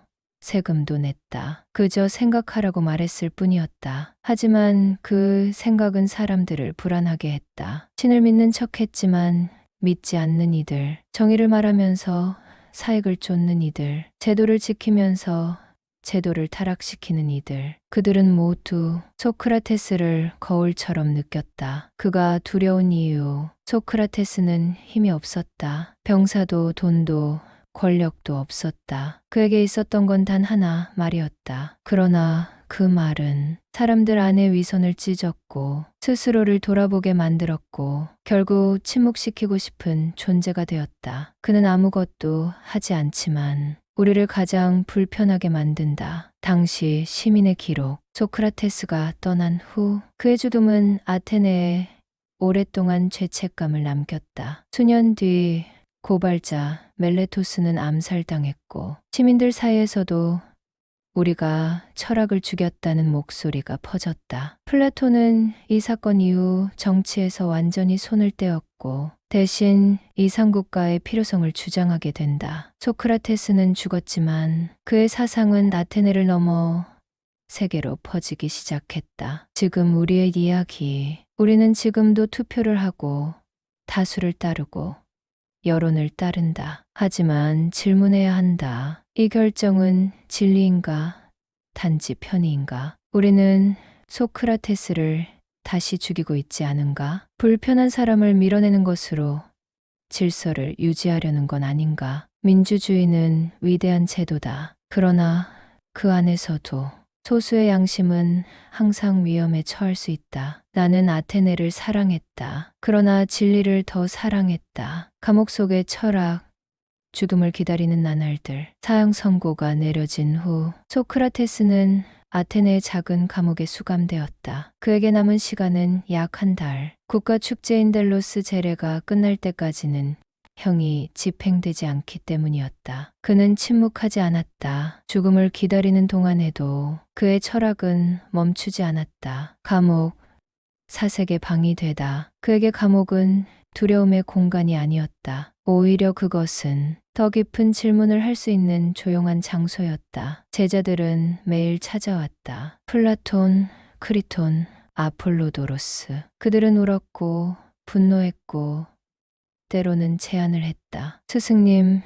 세금도 냈다. 그저 생각하라고 말했을 뿐이었다. 하지만 그 생각은 사람들을 불안하게 했다. 신을 믿는 척했지만 믿지 않는 이들, 정의를 말하면서 사익을 쫓는 이들, 제도를 지키면서 제도를 타락시키는 이들, 그들은 모두 소크라테스를 거울처럼 느꼈다. 그가 두려운 이유, 소크라테스는 힘이 없었다. 병사도 돈도 권력도 없었다. 그에게 있었던 건 단 하나, 말이었다. 그러나 그 말은 사람들 안에 위선을 찢었고 스스로를 돌아보게 만들었고 결국 침묵시키고 싶은 존재가 되었다. 그는 아무것도 하지 않지만 우리를 가장 불편하게 만든다. 당시 시민의 기록. 소크라테스가 떠난 후 그의 죽음은 아테네에 오랫동안 죄책감을 남겼다. 수년 뒤 고발자 멜레토스는 암살당했고 시민들 사이에서도 우리가 철학을 죽였다는 목소리가 퍼졌다. 플라톤은 이 사건 이후 정치에서 완전히 손을 떼었고 대신 이상국가의 필요성을 주장하게 된다. 소크라테스는 죽었지만 그의 사상은 아테네를 넘어 세계로 퍼지기 시작했다. 지금 우리의 이야기, 우리는 지금도 투표를 하고 다수를 따르고 여론을 따른다. 하지만 질문해야 한다. 이 결정은 진리인가? 단지 편의인가? 우리는 소크라테스를 다시 죽이고 있지 않은가? 불편한 사람을 밀어내는 것으로 질서를 유지하려는 건 아닌가? 민주주의는 위대한 제도다. 그러나 그 안에서도 소수의 양심은 항상 위험에 처할 수 있다. 나는 아테네를 사랑했다. 그러나 진리를 더 사랑했다. 감옥 속의 철학, 죽음을 기다리는 나날들, 사형 선고가 내려진 후 소크라테스는 아테네의 작은 감옥에 수감되었다. 그에게 남은 시간은 약 한 달. 국가 축제인 델로스 제레가 끝날 때까지는 형이 집행되지 않기 때문이었다. 그는 침묵하지 않았다. 죽음을 기다리는 동안에도 그의 철학은 멈추지 않았다. 감옥, 사색의 방이 되다. 그에게 감옥은 두려움의 공간이 아니었다. 오히려 그것은 더 깊은 질문을 할 수 있는 조용한 장소였다. 제자들은 매일 찾아왔다. 플라톤, 크리톤, 아폴로도로스. 그들은 울었고 분노했고 때로는 제안을 했다. 스승님,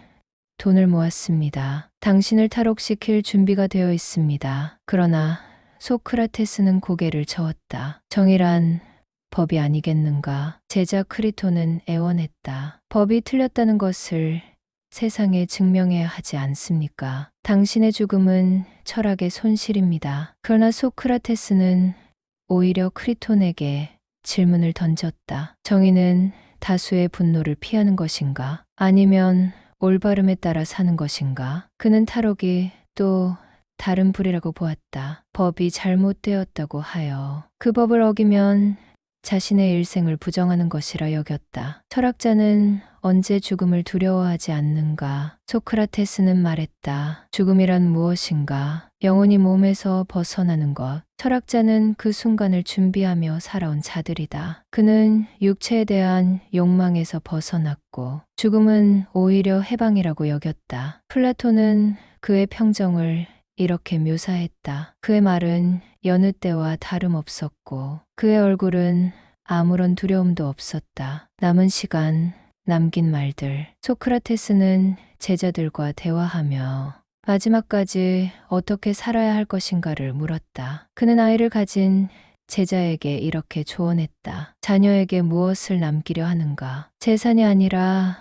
돈을 모았습니다. 당신을 탈옥시킬 준비가 되어 있습니다. 그러나 소크라테스는 고개를 저었다. 정의란 법이 아니겠는가? 제자 크리토는 애원했다. 법이 틀렸다는 것을 세상에 증명해야 하지 않습니까? 당신의 죽음은 철학의 손실입니다. 그러나 소크라테스는 오히려 크리톤에게 질문을 던졌다. 정의는 다수의 분노를 피하는 것인가? 아니면 올바름에 따라 사는 것인가? 그는 탈옥이 또 다른 불이라고 보았다. 법이 잘못되었다고 하여 그 법을 어기면 자신의 일생을 부정하는 것이라 여겼다. 철학자는 언제 죽음을 두려워하지 않는가? 소크라테스는 말했다. 죽음이란 무엇인가? 영혼이 몸에서 벗어나는 것. 철학자는 그 순간을 준비하며 살아온 자들이다. 그는 육체에 대한 욕망에서 벗어났고 죽음은 오히려 해방이라고 여겼다. 플라톤은 그의 평정을 이렇게 묘사했다. 그의 말은 여느 때와 다름없었고 그의 얼굴은 아무런 두려움도 없었다. 남은 시간, 남긴 말들. 소크라테스는 제자들과 대화하며 마지막까지 어떻게 살아야 할 것인가를 물었다. 그는 아이를 가진 제자에게 이렇게 조언했다. 자녀에게 무엇을 남기려 하는가? 재산이 아니라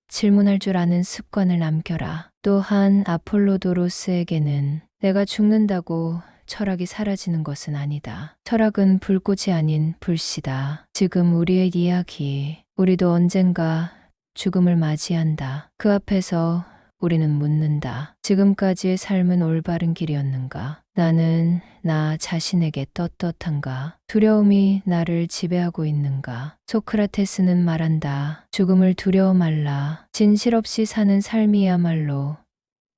질문할 줄 아는 습관을 남겨라. 또한 아폴로도로스에게는 내가 죽는다고 철학이 사라지는 것은 아니다. 철학은 불꽃이 아닌 불씨다. 지금 우리의 이야기, 우리도 언젠가 죽음을 맞이한다. 그 앞에서 우리는 묻는다. 지금까지의 삶은 올바른 길이었는가? 나는 나 자신에게 떳떳한가? 두려움이 나를 지배하고 있는가? 소크라테스는 말한다. 죽음을 두려워 말라. 진실 없이 사는 삶이야말로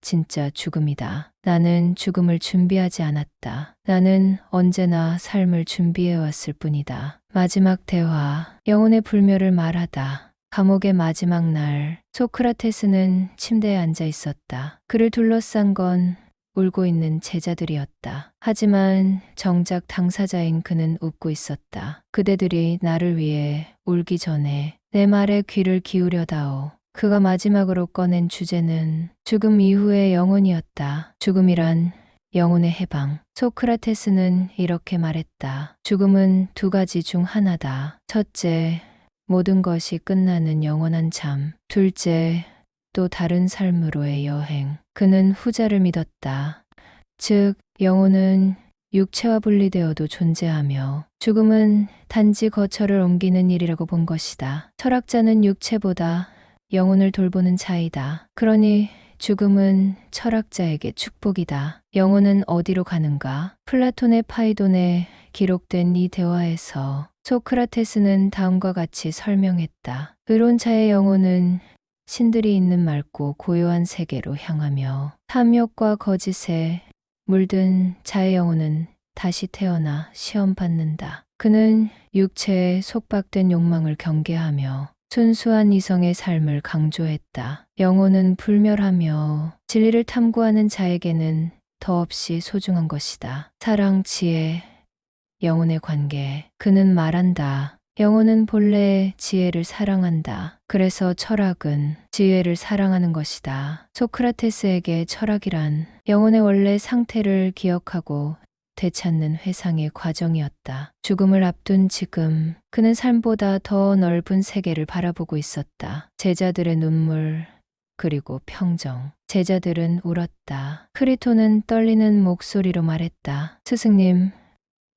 진짜 죽음이다. 나는 죽음을 준비하지 않았다. 나는 언제나 삶을 준비해왔을 뿐이다. 마지막 대화, 영혼의 불멸을 말하다. 감옥의 마지막 날, 소크라테스는 침대에 앉아 있었다. 그를 둘러싼 건 울고 있는 제자들이었다. 하지만 정작 당사자인 그는 웃고 있었다. 그대들이 나를 위해 울기 전에 내 말에 귀를 기울여다오. 그가 마지막으로 꺼낸 주제는 죽음 이후의 영혼이었다. 죽음이란 영혼의 해방. 소크라테스는 이렇게 말했다. 죽음은 두 가지 중 하나다. 첫째, 모든 것이 끝나는 영원한 잠. 둘째, 또 다른 삶으로의 여행. 그는 후자를 믿었다. 즉, 영혼은 육체와 분리되어도 존재하며 죽음은 단지 거처를 옮기는 일이라고 본 것이다. 철학자는 육체보다 영혼을 돌보는 자이다. 그러니 죽음은 철학자에게 축복이다. 영혼은 어디로 가는가? 플라톤의 파이돈에 기록된 이 대화에서 소크라테스는 다음과 같이 설명했다. 의로운 자의 영혼은 신들이 있는 맑고 고요한 세계로 향하며 탐욕과 거짓에 물든 자의 영혼은 다시 태어나 시험받는다. 그는 육체의 속박된 욕망을 경계하며 순수한 이성의 삶을 강조했다. 영혼은 불멸하며 진리를 탐구하는 자에게는 더없이 소중한 것이다. 사랑, 지혜, 영혼의 관계. 그는 말한다. 영혼은 본래 지혜를 사랑한다. 그래서 철학은 지혜를 사랑하는 것이다. 소크라테스에게 철학이란 영혼의 원래 상태를 기억하고 되찾는 회상의 과정이었다. 죽음을 앞둔 지금 그는 삶보다 더 넓은 세계를 바라보고 있었다. 제자들의 눈물, 그리고 평정. 제자들은 울었다. 크리톤은 떨리는 목소리로 말했다. 스승님,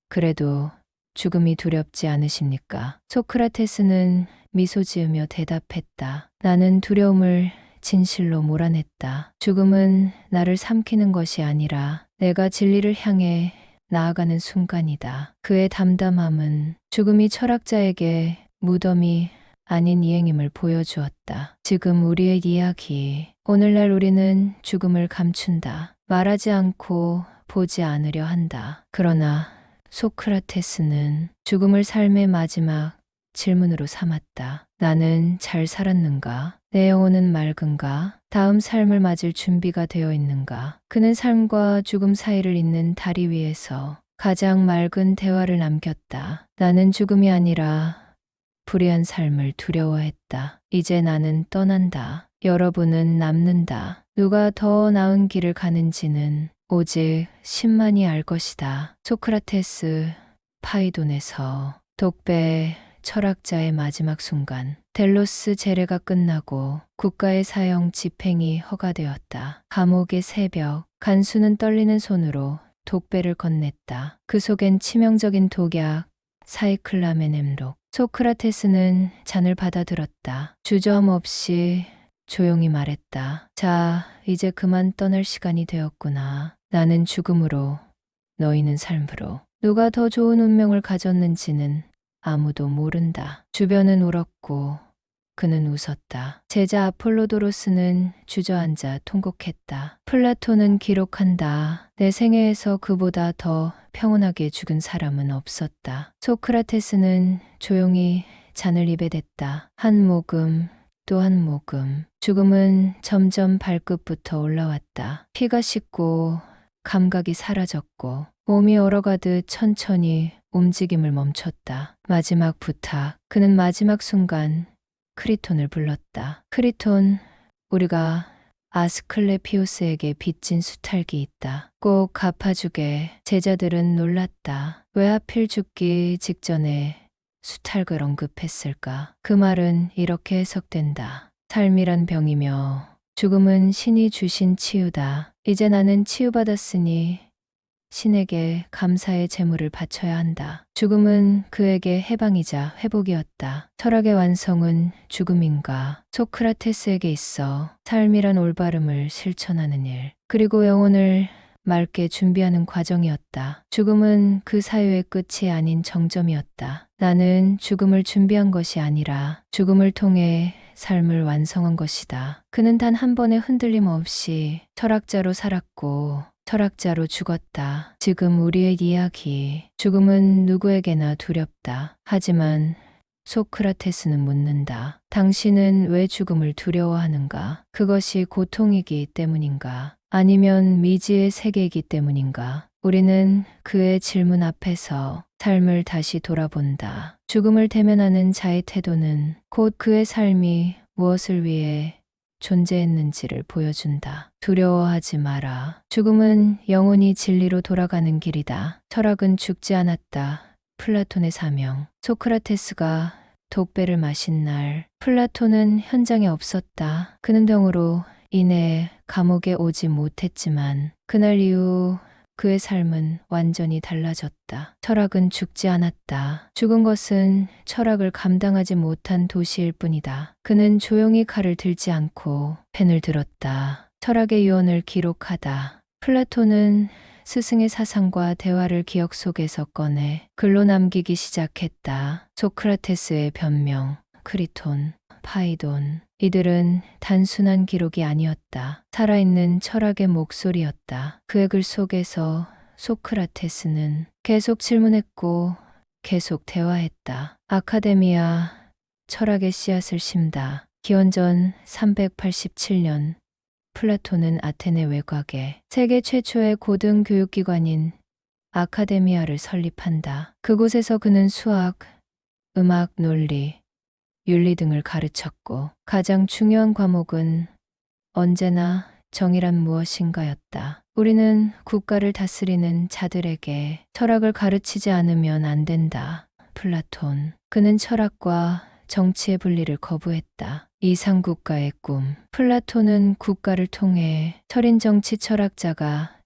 그래도 죽음이 두렵지 않으십니까? 소크라테스는 미소 지으며 대답했다. 나는 두려움을 진실로 몰아냈다. 죽음은 나를 삼키는 것이 아니라 내가 진리를 향해 나아가는 순간이다. 그의 담담함은 죽음이 철학자에게 무덤이 아닌 이행임을 보여주었다. 지금 우리의 이야기. 오늘날 우리는 죽음을 감춘다. 말하지 않고 보지 않으려 한다. 그러나 소크라테스는 죽음을 삶의 마지막 질문으로 삼았다. 나는 잘 살았는가? 내 영혼은 맑은가? 다음 삶을 맞을 준비가 되어 있는가? 그는 삶과 죽음 사이를 잇는 다리 위에서 가장 맑은 대화를 남겼다. 나는 죽음이 아니라 불의한 삶을 두려워했다. 이제 나는 떠난다. 여러분은 남는다. 누가 더 나은 길을 가는지는 오직 신만이 알 것이다. 소크라테스, 파이돈에서 독배 철학자의 마지막 순간. 델로스 제례가 끝나고 국가의 사형 집행이 허가되었다. 감옥의 새벽, 간수는 떨리는 손으로 독배를 건넸다. 그 속엔 치명적인 독약, 사이클라멘 엠록. 소크라테스는 잔을 받아들었다. 주저함 없이 조용히 말했다. 자, 이제 그만 떠날 시간이 되었구나. 나는 죽음으로, 너희는 삶으로. 누가 더 좋은 운명을 가졌는지는 아무도 모른다. 주변은 울었고 그는 웃었다. 제자 아폴로도로스는 주저앉아 통곡했다. 플라톤은 기록한다. 내 생애에서 그보다 더 평온하게 죽은 사람은 없었다. 소크라테스는 조용히 잔을 입에 댔다. 한 모금, 또 한 모금. 죽음은 점점 발끝부터 올라왔다. 피가 식고 감각이 사라졌고 몸이 얼어가듯 천천히 움직임을 멈췄다. 마지막 부탁. 그는 마지막 순간 크리톤을 불렀다. 크리톤, 우리가 아스클레피오스에게 빚진 수탈기 있다. 꼭 갚아주게. 제자들은 놀랐다. 왜 하필 죽기 직전에 수탈을 언급했을까? 그 말은 이렇게 해석된다. 삶이란 병이며 죽음은 신이 주신 치유다. 이제 나는 치유받았으니 신에게 감사의 제물을 바쳐야 한다. 죽음은 그에게 해방이자 회복이었다. 철학의 완성은 죽음인가? 소크라테스에게 있어 삶이란 올바름을 실천하는 일, 그리고 영혼을 맑게 준비하는 과정이었다. 죽음은 그 사유의 끝이 아닌 정점이었다. 나는 죽음을 준비한 것이 아니라 죽음을 통해 삶을 완성한 것이다. 그는 단 한 번의 흔들림 없이 철학자로 살았고 철학자로 죽었다. 지금 우리의 이야기. 죽음은 누구에게나 두렵다. 하지만 소크라테스는 묻는다. 당신은 왜 죽음을 두려워하는가? 그것이 고통이기 때문인가? 아니면 미지의 세계이기 때문인가? 우리는 그의 질문 앞에서 삶을 다시 돌아본다. 죽음을 대면하는 자의 태도는 곧 그의 삶이 무엇을 위해 존재했는지를 보여준다. 두려워하지 마라. 죽음은 영혼이 진리로 돌아가는 길이다. 철학은 죽지 않았다. 플라톤의 사명. 소크라테스가 독배를 마신 날, 플라톤은 현장에 없었다. 그는 병으로 인해 감옥에 오지 못했지만 그날 이후 그의 삶은 완전히 달라졌다. 철학은 죽지 않았다. 죽은 것은 철학을 감당하지 못한 도시일 뿐이다. 그는 조용히 칼을 들지 않고 펜을 들었다. 철학의 유언을 기록하다. 플라톤은 스승의 사상과 대화를 기억 속에서 꺼내 글로 남기기 시작했다. 소크라테스의 변명, 크리톤, 파이돈. 이들은 단순한 기록이 아니었다. 살아있는 철학의 목소리였다. 그의 글 속에서 소크라테스는 계속 질문했고 계속 대화했다. 아카데미아, 철학의 씨앗을 심다. 기원전 387년 플라톤은 아테네 외곽에 세계 최초의 고등 교육기관인 아카데미아를 설립한다. 그곳에서 그는 수학, 음악, 논리, 윤리 등을 가르쳤고 가장 중요한 과목은 언제나 정의란 무엇인가였다. 우리는 국가를 다스리는 자들에게 철학을 가르치지 않으면 안 된다. 플라톤. 그는 철학과 정치의 분리를 거부했다. 이상국가의 꿈. 플라톤은 국가를 통해 철인 정치 철학자가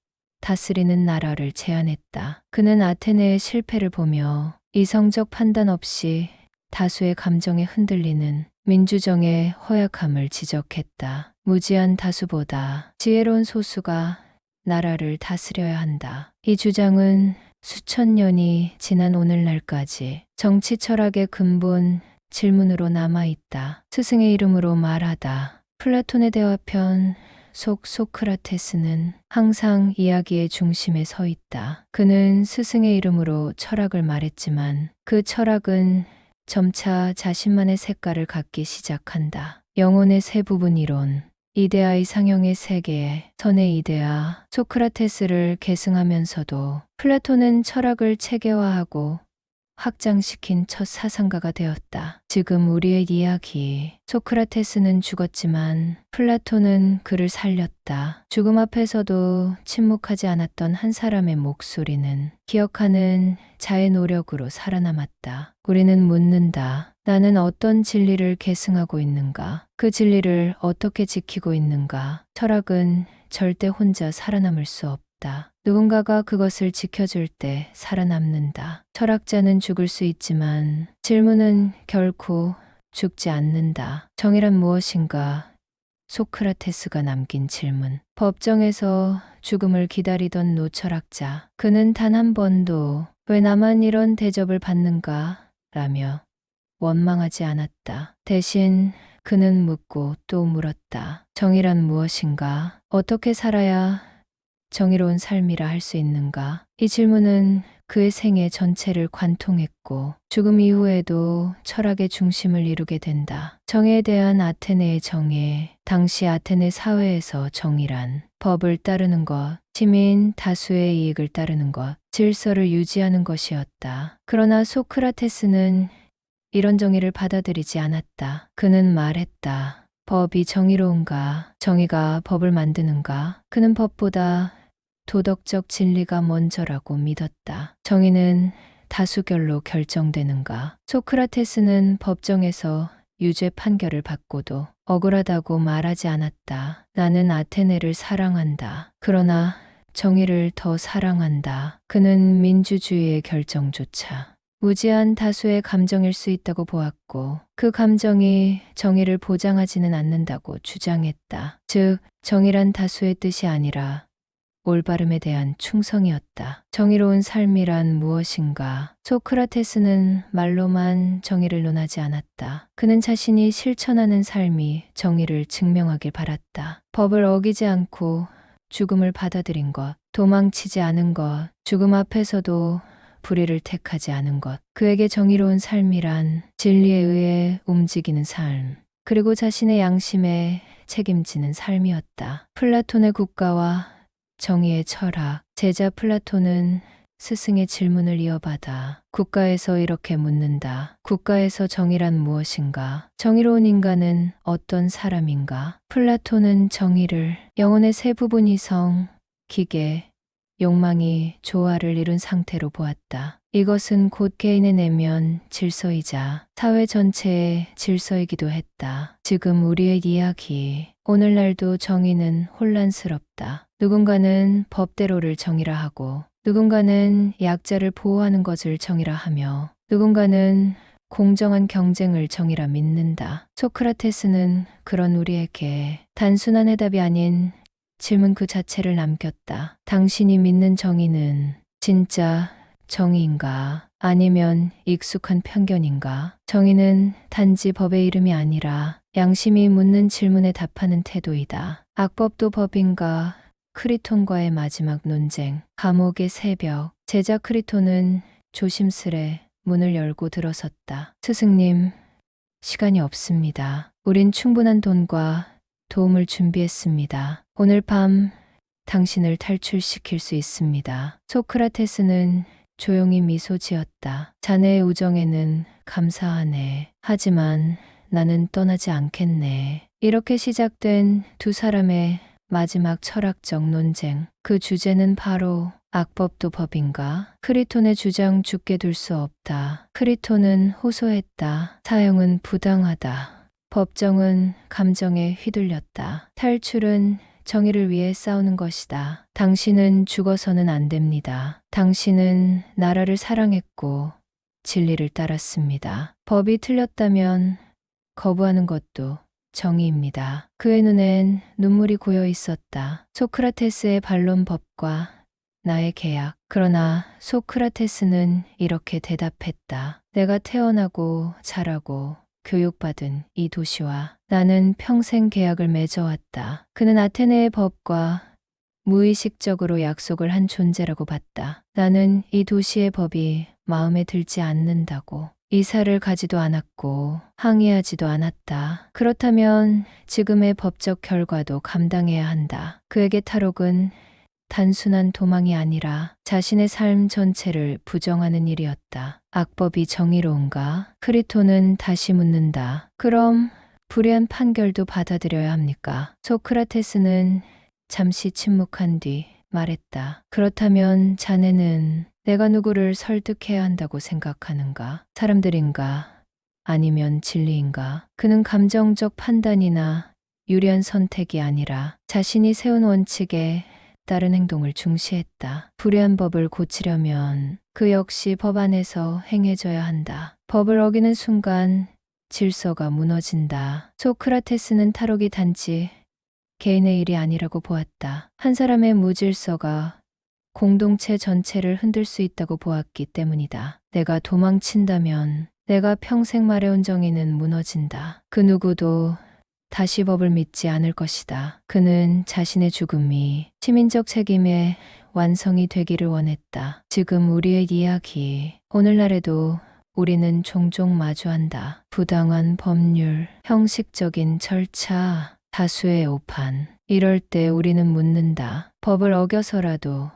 다스리는 나라를 제안했다. 그는 아테네의 실패를 보며 이성적 판단 없이 다수의 감정에 흔들리는 민주정의 허약함을 지적했다. 무지한 다수보다 지혜로운 소수가 나라를 다스려야 한다. 이 주장은 수천 년이 지난 오늘날까지 정치 철학의 근본 질문으로 남아있다. 스승의 이름으로 말하다. 플라톤의 대화편 속 소크라테스는 항상 이야기의 중심에 서 있다. 그는 스승의 이름으로 철학을 말했지만 그 철학은 점차 자신만의 색깔을 갖기 시작한다. 영혼의 세 부분 이론, 이데아 이상형의 세계, 선의 이데아, 소크라테스를 계승하면서도 플라톤은 철학을 체계화하고 확장시킨 첫 사상가가 되었다. 지금 우리의 이야기. 소크라테스는 죽었지만 플라톤은 그를 살렸다. 죽음 앞에서도 침묵하지 않았던 한 사람의 목소리는 기억하는 자의 노력으로 살아남았다. 우리는 묻는다. 나는 어떤 진리를 계승하고 있는가? 그 진리를 어떻게 지키고 있는가? 철학은 절대 혼자 살아남을 수 없다. 누군가가 그것을 지켜줄 때 살아남는다. 철학자는 죽을 수 있지만 질문은 결코 죽지 않는다. 정의란 무엇인가? 소크라테스가 남긴 질문. 법정에서 죽음을 기다리던 노철학자. 그는 단 한 번도 왜 나만 이런 대접을 받는가? 라며 원망하지 않았다. 대신 그는 묻고 또 물었다. 정의란 무엇인가? 어떻게 살아야 정의로운 삶이라 할 수 있는가? 이 질문은 그의 생애 전체를 관통했고 죽음 이후에도 철학의 중심을 이루게 된다. 정의에 대한 아테네의 정의. 당시 아테네 사회에서 정의란 법을 따르는 것, 시민 다수의 이익을 따르는 것, 질서를 유지하는 것이었다. 그러나 소크라테스는 이런 정의를 받아들이지 않았다. 그는 말했다. 법이 정의로운가? 정의가 법을 만드는가? 그는 법보다 도덕적 진리가 먼저라고 믿었다. 정의는 다수결로 결정되는가? 소크라테스는 법정에서 유죄 판결을 받고도 억울하다고 말하지 않았다. 나는 아테네를 사랑한다. 그러나 정의를 더 사랑한다. 그는 민주주의의 결정조차 무지한 다수의 감정일 수 있다고 보았고 그 감정이 정의를 보장하지는 않는다고 주장했다. 즉, 정의란 다수의 뜻이 아니라 올바름에 대한 충성이었다. 정의로운 삶이란 무엇인가? 소크라테스는 말로만 정의를 논하지 않았다. 그는 자신이 실천하는 삶이 정의를 증명하길 바랐다. 법을 어기지 않고 죽음을 받아들인 것, 도망치지 않은 것, 죽음 앞에서도 불의를 택하지 않은 것. 그에게 정의로운 삶이란 진리에 의해 움직이는 삶, 그리고 자신의 양심에 책임지는 삶이었다. 플라톤의 국가와 정의의 철학. 제자 플라톤은 스승의 질문을 이어받아 국가에서 이렇게 묻는다. 국가에서 정의란 무엇인가? 정의로운 인간은 어떤 사람인가? 플라톤은 정의를 영혼의 세 부분 이성, 기계, 욕망이 조화를 이룬 상태로 보았다. 이것은 곧 개인의 내면 질서이자 사회 전체의 질서이기도 했다. 지금 우리의 이야기. 오늘날도 정의는 혼란스럽다. 누군가는 법대로를 정의라 하고 누군가는 약자를 보호하는 것을 정의라 하며 누군가는 공정한 경쟁을 정의라 믿는다. 소크라테스는 그런 우리에게 단순한 해답이 아닌 질문 그 자체를 남겼다. 당신이 믿는 정의는 진짜 정의인가? 아니면 익숙한 편견인가? 정의는 단지 법의 이름이 아니라 양심이 묻는 질문에 답하는 태도이다. 악법도 법인가? 크리톤과의 마지막 논쟁. 감옥의 새벽. 제자 크리톤은 조심스레 문을 열고 들어섰다. 스승님, 시간이 없습니다. 우린 충분한 돈과 도움을 준비했습니다. 오늘 밤 당신을 탈출시킬 수 있습니다. 소크라테스는 조용히 미소 지었다. 자네의 우정에는 감사하네. 하지만 나는 떠나지 않겠네. 이렇게 시작된 두 사람의 마지막 철학적 논쟁. 그 주제는 바로 악법도 법인가? 크리톤의 주장 죽게 둘 수 없다. 크리톤은 호소했다. 사형은 부당하다. 법정은 감정에 휘둘렸다. 탈출은 정의를 위해 싸우는 것이다. 당신은 죽어서는 안 됩니다. 당신은 나라를 사랑했고 진리를 따랐습니다. 법이 틀렸다면 거부하는 것도 정의입니다. 그의 눈엔 눈물이 고여 있었다. 소크라테스의 반론법과 나의 계약. 그러나 소크라테스는 이렇게 대답했다. 내가 태어나고 자라고 교육받은 이 도시와 나는 평생 계약을 맺어왔다. 그는 아테네의 법과 무의식적으로 약속을 한 존재라고 봤다. 나는 이 도시의 법이 마음에 들지 않는다고 이사를 가지도 않았고 항의하지도 않았다. 그렇다면 지금의 법적 결과도 감당해야 한다. 그에게 탈옥은 단순한 도망이 아니라 자신의 삶 전체를 부정하는 일이었다. 악법이 정의로운가? 크리톤은 다시 묻는다. 그럼 불의한 판결도 받아들여야 합니까? 소크라테스는 잠시 침묵한 뒤 말했다. 그렇다면 자네는 내가 누구를 설득해야 한다고 생각하는가? 사람들인가? 아니면 진리인가? 그는 감정적 판단이나 유리한 선택이 아니라 자신이 세운 원칙에 따른 행동을 중시했다. 불의한 법을 고치려면 그 역시 법 안에서 행해져야 한다. 법을 어기는 순간 질서가 무너진다. 소크라테스는 탈옥이 단지 개인의 일이 아니라고 보았다. 한 사람의 무질서가 공동체 전체를 흔들 수 있다고 보았기 때문이다. 내가 도망친다면 내가 평생 말해온 정의는 무너진다. 그 누구도 다시 법을 믿지 않을 것이다. 그는 자신의 죽음이 시민적 책임의 완성이 되기를 원했다. 지금 우리의 이야기, 오늘날에도 우리는 종종 마주한다. 부당한 법률, 형식적인 절차, 다수의 오판. 이럴 때 우리는 묻는다. 법을 어겨서라도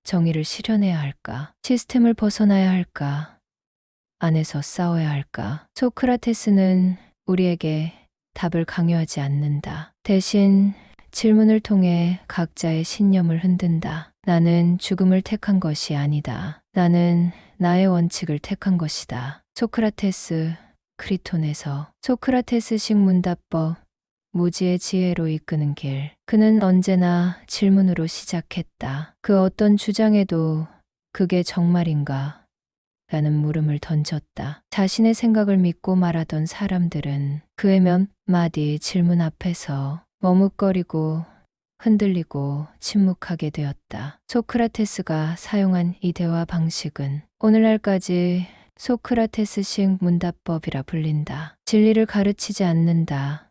정의를 실현해야 할까? 시스템을 벗어나야 할까? 안에서 싸워야 할까? 소크라테스는 우리에게 답을 강요하지 않는다. 대신 질문을 통해 각자의 신념을 흔든다. 나는 죽음을 택한 것이 아니다. 나는 나의 원칙을 택한 것이다. 소크라테스, 크리톤에서 소크라테스식 문답법, 무지의 지혜로 이끄는 길. 그는 언제나 질문으로 시작했다. 그 어떤 주장에도 그게 정말인가? 라는 물음을 던졌다. 자신의 생각을 믿고 말하던 사람들은 그의 몇 마디 질문 앞에서 머뭇거리고 흔들리고 침묵하게 되었다. 소크라테스가 사용한 이 대화 방식은 오늘날까지 소크라테스식 문답법이라 불린다. 진리를 가르치지 않는다.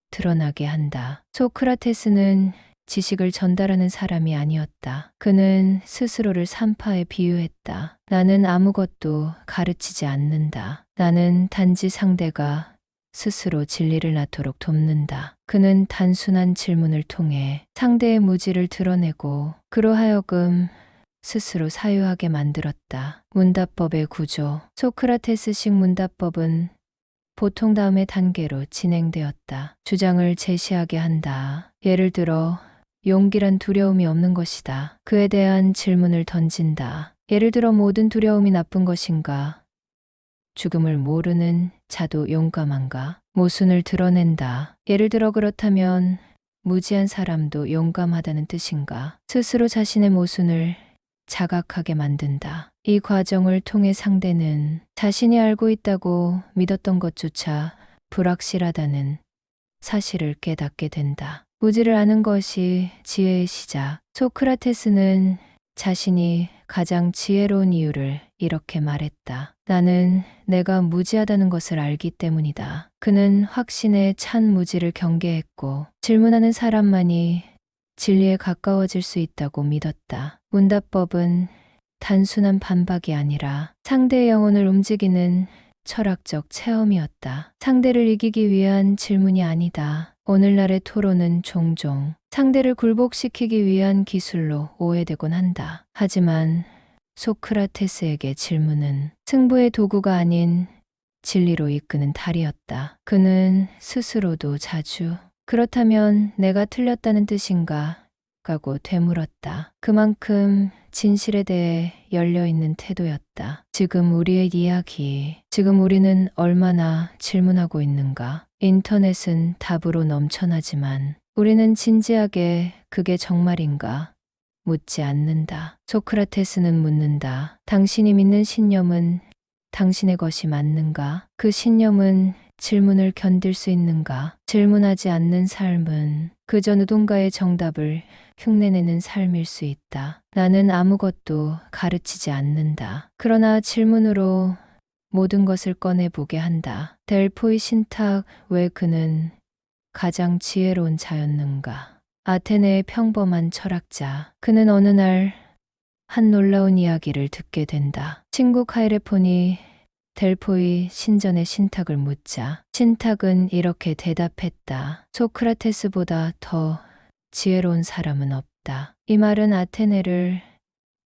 드러나게 한다. 소크라테스는 지식을 전달하는 사람이 아니었다. 그는 스스로를 산파에 비유했다. 나는 아무것도 가르치지 않는다. 나는 단지 상대가 스스로 진리를 낳도록 돕는다. 그는 단순한 질문을 통해 상대의 무지를 드러내고 그로 하여금 스스로 사유하게 만들었다. 문답법의 구조. 소크라테스식 문답법은 보통 다음의 단계로 진행되었다. 주장을 제시하게 한다. 예를 들어 용기란 두려움이 없는 것이다. 그에 대한 질문을 던진다. 예를 들어 모든 두려움이 나쁜 것인가? 죽음을 모르는 자도 용감한가? 모순을 드러낸다. 예를 들어 그렇다면 무지한 사람도 용감하다는 뜻인가? 스스로 자신의 모순을 자각하게 만든다. 이 과정을 통해 상대는 자신이 알고 있다고 믿었던 것조차 불확실하다는 사실을 깨닫게 된다. 무지를 아는 것이 지혜의 시작. 소크라테스는 자신이 가장 지혜로운 이유를 이렇게 말했다. 나는 내가 무지하다는 것을 알기 때문이다. 그는 확신에 찬 무지를 경계했고 질문하는 사람만이 진리에 가까워질 수 있다고 믿었다. 문답법은 단순한 반박이 아니라 상대의 영혼을 움직이는 철학적 체험이었다. 상대를 이기기 위한 질문이 아니다. 오늘날의 토론은 종종 상대를 굴복시키기 위한 기술로 오해되곤 한다. 하지만 소크라테스에게 질문은 승부의 도구가 아닌 진리로 이끄는 달이었다. 그는 스스로도 자주 그렇다면 내가 틀렸다는 뜻인가? 라고 되물었다. 그만큼 진실에 대해 열려있는 태도였다. 지금 우리의 이야기, 지금 우리는 얼마나 질문하고 있는가? 인터넷은 답으로 넘쳐나지만 우리는 진지하게 그게 정말인가? 묻지 않는다. 소크라테스는 묻는다. 당신이 믿는 신념은 당신의 것이 맞는가? 그 신념은 질문을 견딜 수 있는가? 질문하지 않는 삶은 그저 누군가의 정답을 흉내내는 삶일 수 있다. 나는 아무것도 가르치지 않는다. 그러나 질문으로 모든 것을 꺼내보게 한다. 델포이 신탁, 왜 그는 가장 지혜로운 자였는가? 아테네의 평범한 철학자. 그는 어느 날 한 놀라운 이야기를 듣게 된다. 친구 카이레폰이 델포이 신전의 신탁을 묻자 신탁은 이렇게 대답했다. 소크라테스보다 더 지혜로운 사람은 없다. 이 말은 아테네를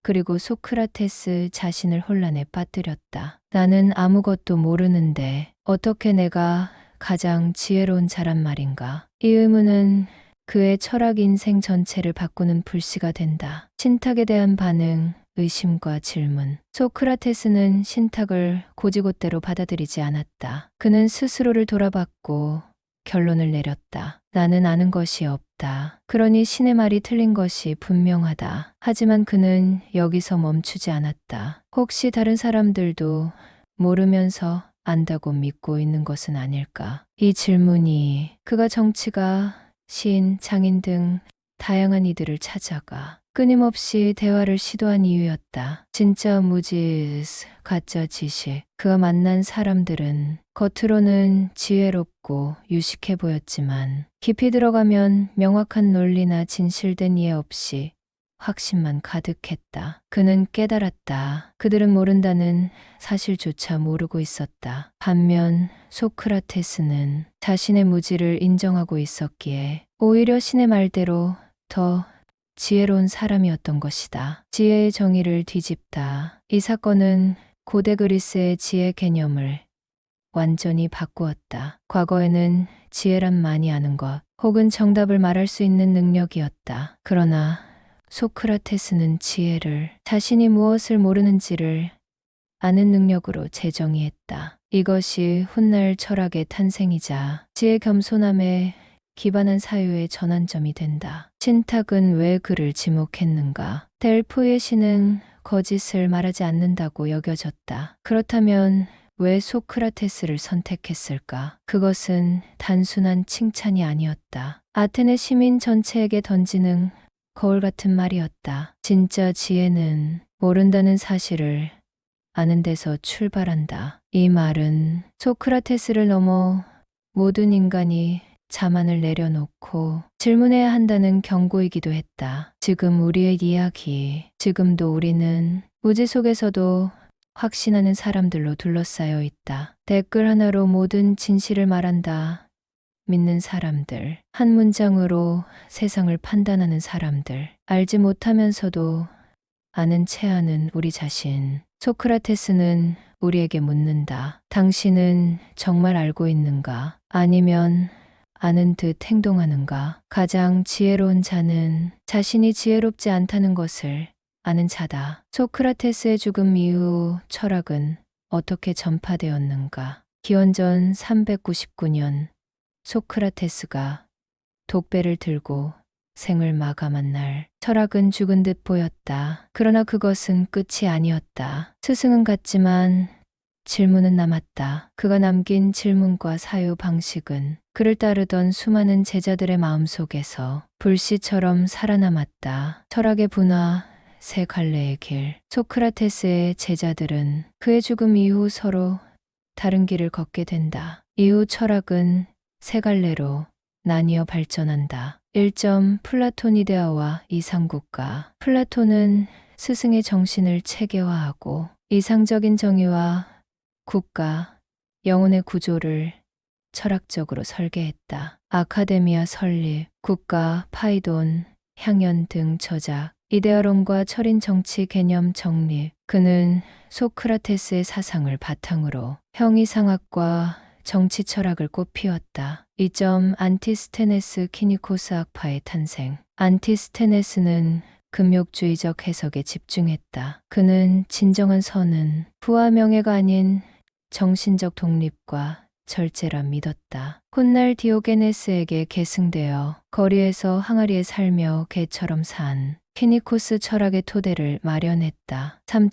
그리고 소크라테스 자신을 혼란에 빠뜨렸다. 나는 아무것도 모르는데 어떻게 내가 가장 지혜로운 자란 말인가? 이 의문은 그의 철학 인생 전체를 바꾸는 불씨가 된다. 신탁에 대한 반응, 의심과 질문. 소크라테스는 신탁을 고지고대로 받아들이지 않았다. 그는 스스로를 돌아봤고 결론을 내렸다. 나는 아는 것이 없다. 그러니 신의 말이 틀린 것이 분명하다. 하지만 그는 여기서 멈추지 않았다. 혹시 다른 사람들도 모르면서 안다고 믿고 있는 것은 아닐까? 이 질문이 그가 정치가 시인, 장인 등 다양한 이들을 찾아가 끊임없이 대화를 시도한 이유였다. 진짜 무지스, 가짜 지식. 그가 만난 사람들은 겉으로는 지혜롭고 유식해 보였지만 깊이 들어가면 명확한 논리나 진실된 이해 없이 확신만 가득했다. 그는 깨달았다. 그들은 모른다는 사실조차 모르고 있었다. 반면 소크라테스는 자신의 무지를 인정하고 있었기에 오히려 신의 말대로 더 지혜로운 사람이었던 것이다. 지혜의 정의를 뒤집다. 이 사건은 고대 그리스의 지혜 개념을 완전히 바꾸었다. 과거에는 지혜란 많이 아는 것 혹은 정답을 말할 수 있는 능력이었다. 그러나 소크라테스는 지혜를 자신이 무엇을 모르는지를 아는 능력으로 재정의했다. 이것이 훗날 철학의 탄생이자 지혜 겸손함에 기반한 사유의 전환점이 된다. 신탁은 왜 그를 지목했는가? 델포이의 신은 거짓을 말하지 않는다고 여겨졌다. 그렇다면 왜 소크라테스를 선택했을까? 그것은 단순한 칭찬이 아니었다. 아테네 시민 전체에게 던지는 거울 같은 말이었다. 진짜 지혜는 모른다는 사실을 아는 데서 출발한다. 이 말은 소크라테스를 넘어 모든 인간이 자만을 내려놓고 질문해야 한다는 경고이기도 했다. 지금 우리의 이야기, 지금도 우리는 무지 속에서도 확신하는 사람들로 둘러싸여 있다. 댓글 하나로 모든 진실을 말한다. 믿는 사람들, 한 문장으로 세상을 판단하는 사람들, 알지 못하면서도 아는 체하는 우리 자신. 소크라테스는 우리에게 묻는다. 당신은 정말 알고 있는가? 아니면 아는 듯 행동하는가? 가장 지혜로운 자는 자신이 지혜롭지 않다는 것을 아는 자다. 소크라테스의 죽음 이후 철학은 어떻게 전파되었는가? 기원전 399년 소크라테스가 독배를 들고 생을 마감한 날, 철학은 죽은 듯 보였다. 그러나 그것은 끝이 아니었다. 스승은 갔지만 질문은 남았다. 그가 남긴 질문과 사유 방식은 그를 따르던 수많은 제자들의 마음속에서 불씨처럼 살아남았다. 철학의 분화, 세 갈래의 길. 소크라테스의 제자들은 그의 죽음 이후 서로 다른 길을 걷게 된다. 이후 철학은 세 갈래로 나뉘어 발전한다. 1점 플라톤 이데아와 이상국가. 플라톤은 스승의 정신을 체계화하고 이상적인 정의와 국가, 영혼의 구조를 철학적으로 설계했다. 아카데미아 설립, 국가, 파이돈, 향연 등 저작, 이데아론과 철인 정치 개념 정립. 그는 소크라테스의 사상을 바탕으로 형이상학과 정치 철학을 꽃피웠다. 2점 안티스테네스 키니코스 학파의 탄생. 안티스테네스는 금욕주의적 해석에 집중했다. 그는 진정한 선은 부와 명예가 아닌 정신적 독립과 절제라 믿었다. 훗날 디오게네스에게 계승되어 거리에서 항아리에 살며 개처럼 산 키니코스 철학의 토대를 마련했다. 3.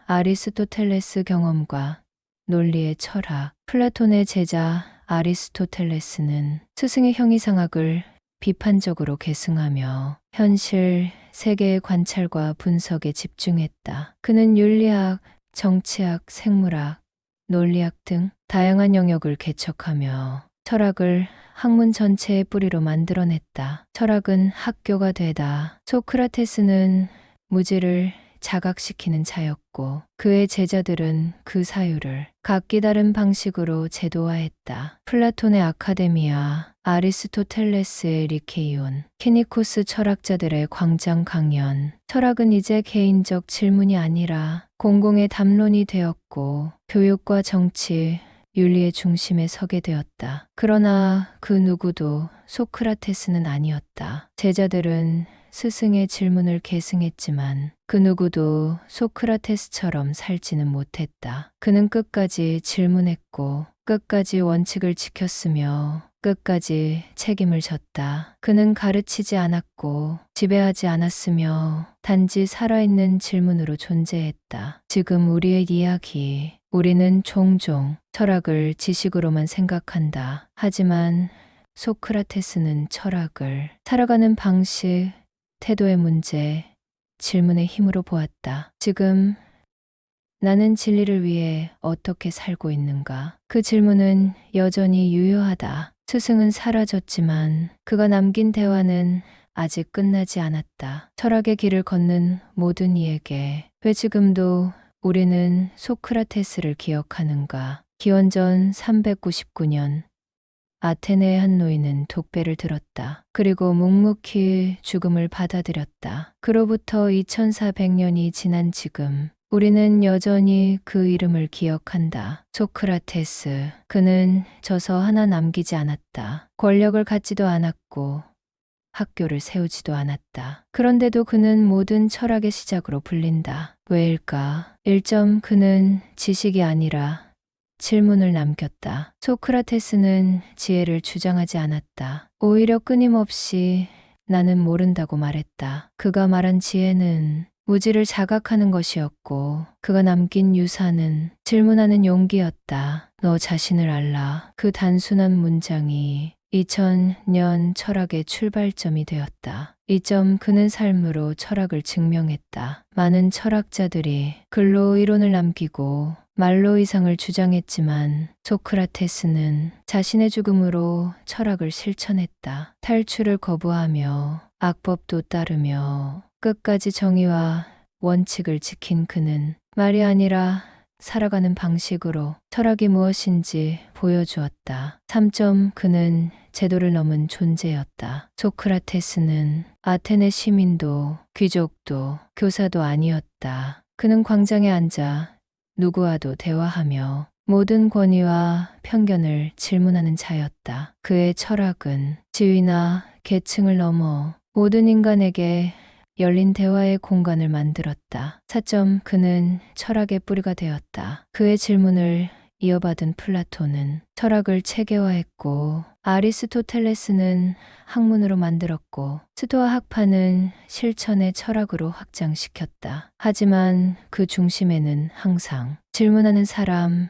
아리스토텔레스 경험과 논리의 철학. 플라톤의 제자 아리스토텔레스는 스승의 형이상학을 비판적으로 계승하며 현실 세계의 관찰과 분석에 집중했다. 그는 윤리학, 정치학, 생물학, 논리학 등 다양한 영역을 개척하며 철학을 학문 전체의 뿌리로 만들어냈다. 철학은 학교가 되다. 소크라테스는 무지를 자각시키는 자였고 그의 제자들은 그 사유를 각기 다른 방식으로 제도화했다. 플라톤의 아카데미아, 아리스토텔레스의 리케이온, 키니코스 철학자들의 광장 강연. 철학은 이제 개인적 질문이 아니라 공공의 담론이 되었고 교육과 정치, 윤리의 중심에 서게 되었다. 그러나 그 누구도 소크라테스는 아니었다. 제자들은 스승의 질문을 계승했지만 그 누구도 소크라테스처럼 살지는 못했다. 그는 끝까지 질문했고 끝까지 원칙을 지켰으며 끝까지 책임을 졌다. 그는 가르치지 않았고 지배하지 않았으며 단지 살아있는 질문으로 존재했다. 지금 우리의 이야기, 우리는 종종 철학을 지식으로만 생각한다. 하지만 소크라테스는 철학을 살아가는 방식, 태도의 문제, 질문의 힘으로 보았다. 지금 나는 진리를 위해 어떻게 살고 있는가? 그 질문은 여전히 유효하다. 스승은 사라졌지만 그가 남긴 대화는 아직 끝나지 않았다. 철학의 길을 걷는 모든 이에게 왜 지금도 우리는 소크라테스를 기억하는가? 기원전 399년 아테네의 한 노인은 독배를 들었다. 그리고 묵묵히 죽음을 받아들였다. 그로부터 2400년이 지난 지금 우리는 여전히 그 이름을 기억한다. 소크라테스. 그는 저서 하나 남기지 않았다. 권력을 갖지도 않았고 학교를 세우지도 않았다. 그런데도 그는 모든 철학의 시작으로 불린다. 왜일까? 1. 그는 지식이 아니라 질문을 남겼다. 소크라테스는 지혜를 주장하지 않았다. 오히려 끊임없이 나는 모른다고 말했다. 그가 말한 지혜는 무지를 자각하는 것이었고 그가 남긴 유산은 질문하는 용기였다. 너 자신을 알라. 그 단순한 문장이 2000년 철학의 출발점이 되었다. 2. 그는 삶으로 철학을 증명했다. 많은 철학자들이 글로 이론을 남기고 말로 이상을 주장했지만 소크라테스는 자신의 죽음으로 철학을 실천했다. 탈출을 거부하며 악법도 따르며 끝까지 정의와 원칙을 지킨 그는 말이 아니라 살아가는 방식으로 철학이 무엇인지 보여주었다. 3. 그는 제도를 넘은 존재였다. 소크라테스는 아테네 시민도 귀족도 교사도 아니었다. 그는 광장에 앉아 누구와도 대화하며 모든 권위와 편견을 질문하는 자였다. 그의 철학은 지위나 계층을 넘어 모든 인간에게 열린 대화의 공간을 만들었다. 4. 그는 철학의 뿌리가 되었다. 그의 질문을 이어받은 플라톤은 철학을 체계화했고 아리스토텔레스는 학문으로 만들었고 스토아 학파는 실천의 철학으로 확장시켰다. 하지만 그 중심에는 항상 질문하는 사람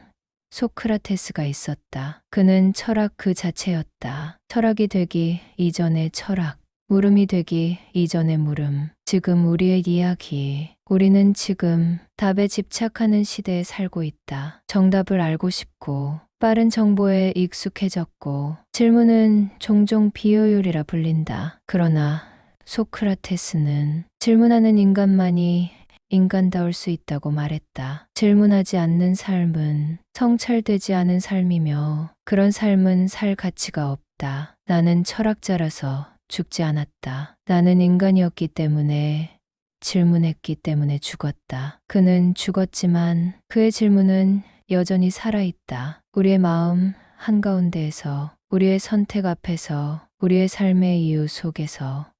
소크라테스가 있었다. 그는 철학 그 자체였다. 철학이 되기 이전의 철학, 물음이 되기 이전의 물음. 지금 우리의 이야기, 우리는 지금 답에 집착하는 시대에 살고 있다. 정답을 알고 싶고 빠른 정보에 익숙해졌고 질문은 종종 비효율이라 불린다. 그러나 소크라테스는 질문하는 인간만이 인간다울 수 있다고 말했다. 질문하지 않는 삶은 성찰되지 않은 삶이며 그런 삶은 살 가치가 없다. 나는 철학자라서 죽지 않았다. 나는 인간이었기 때문에 질문했기 때문에 죽었다. 그는 죽었지만 그의 질문은 여전히 살아있다. 우리의 마음 한가운데에서, 우리의 선택 앞에서, 우리의 삶의 이유 속에서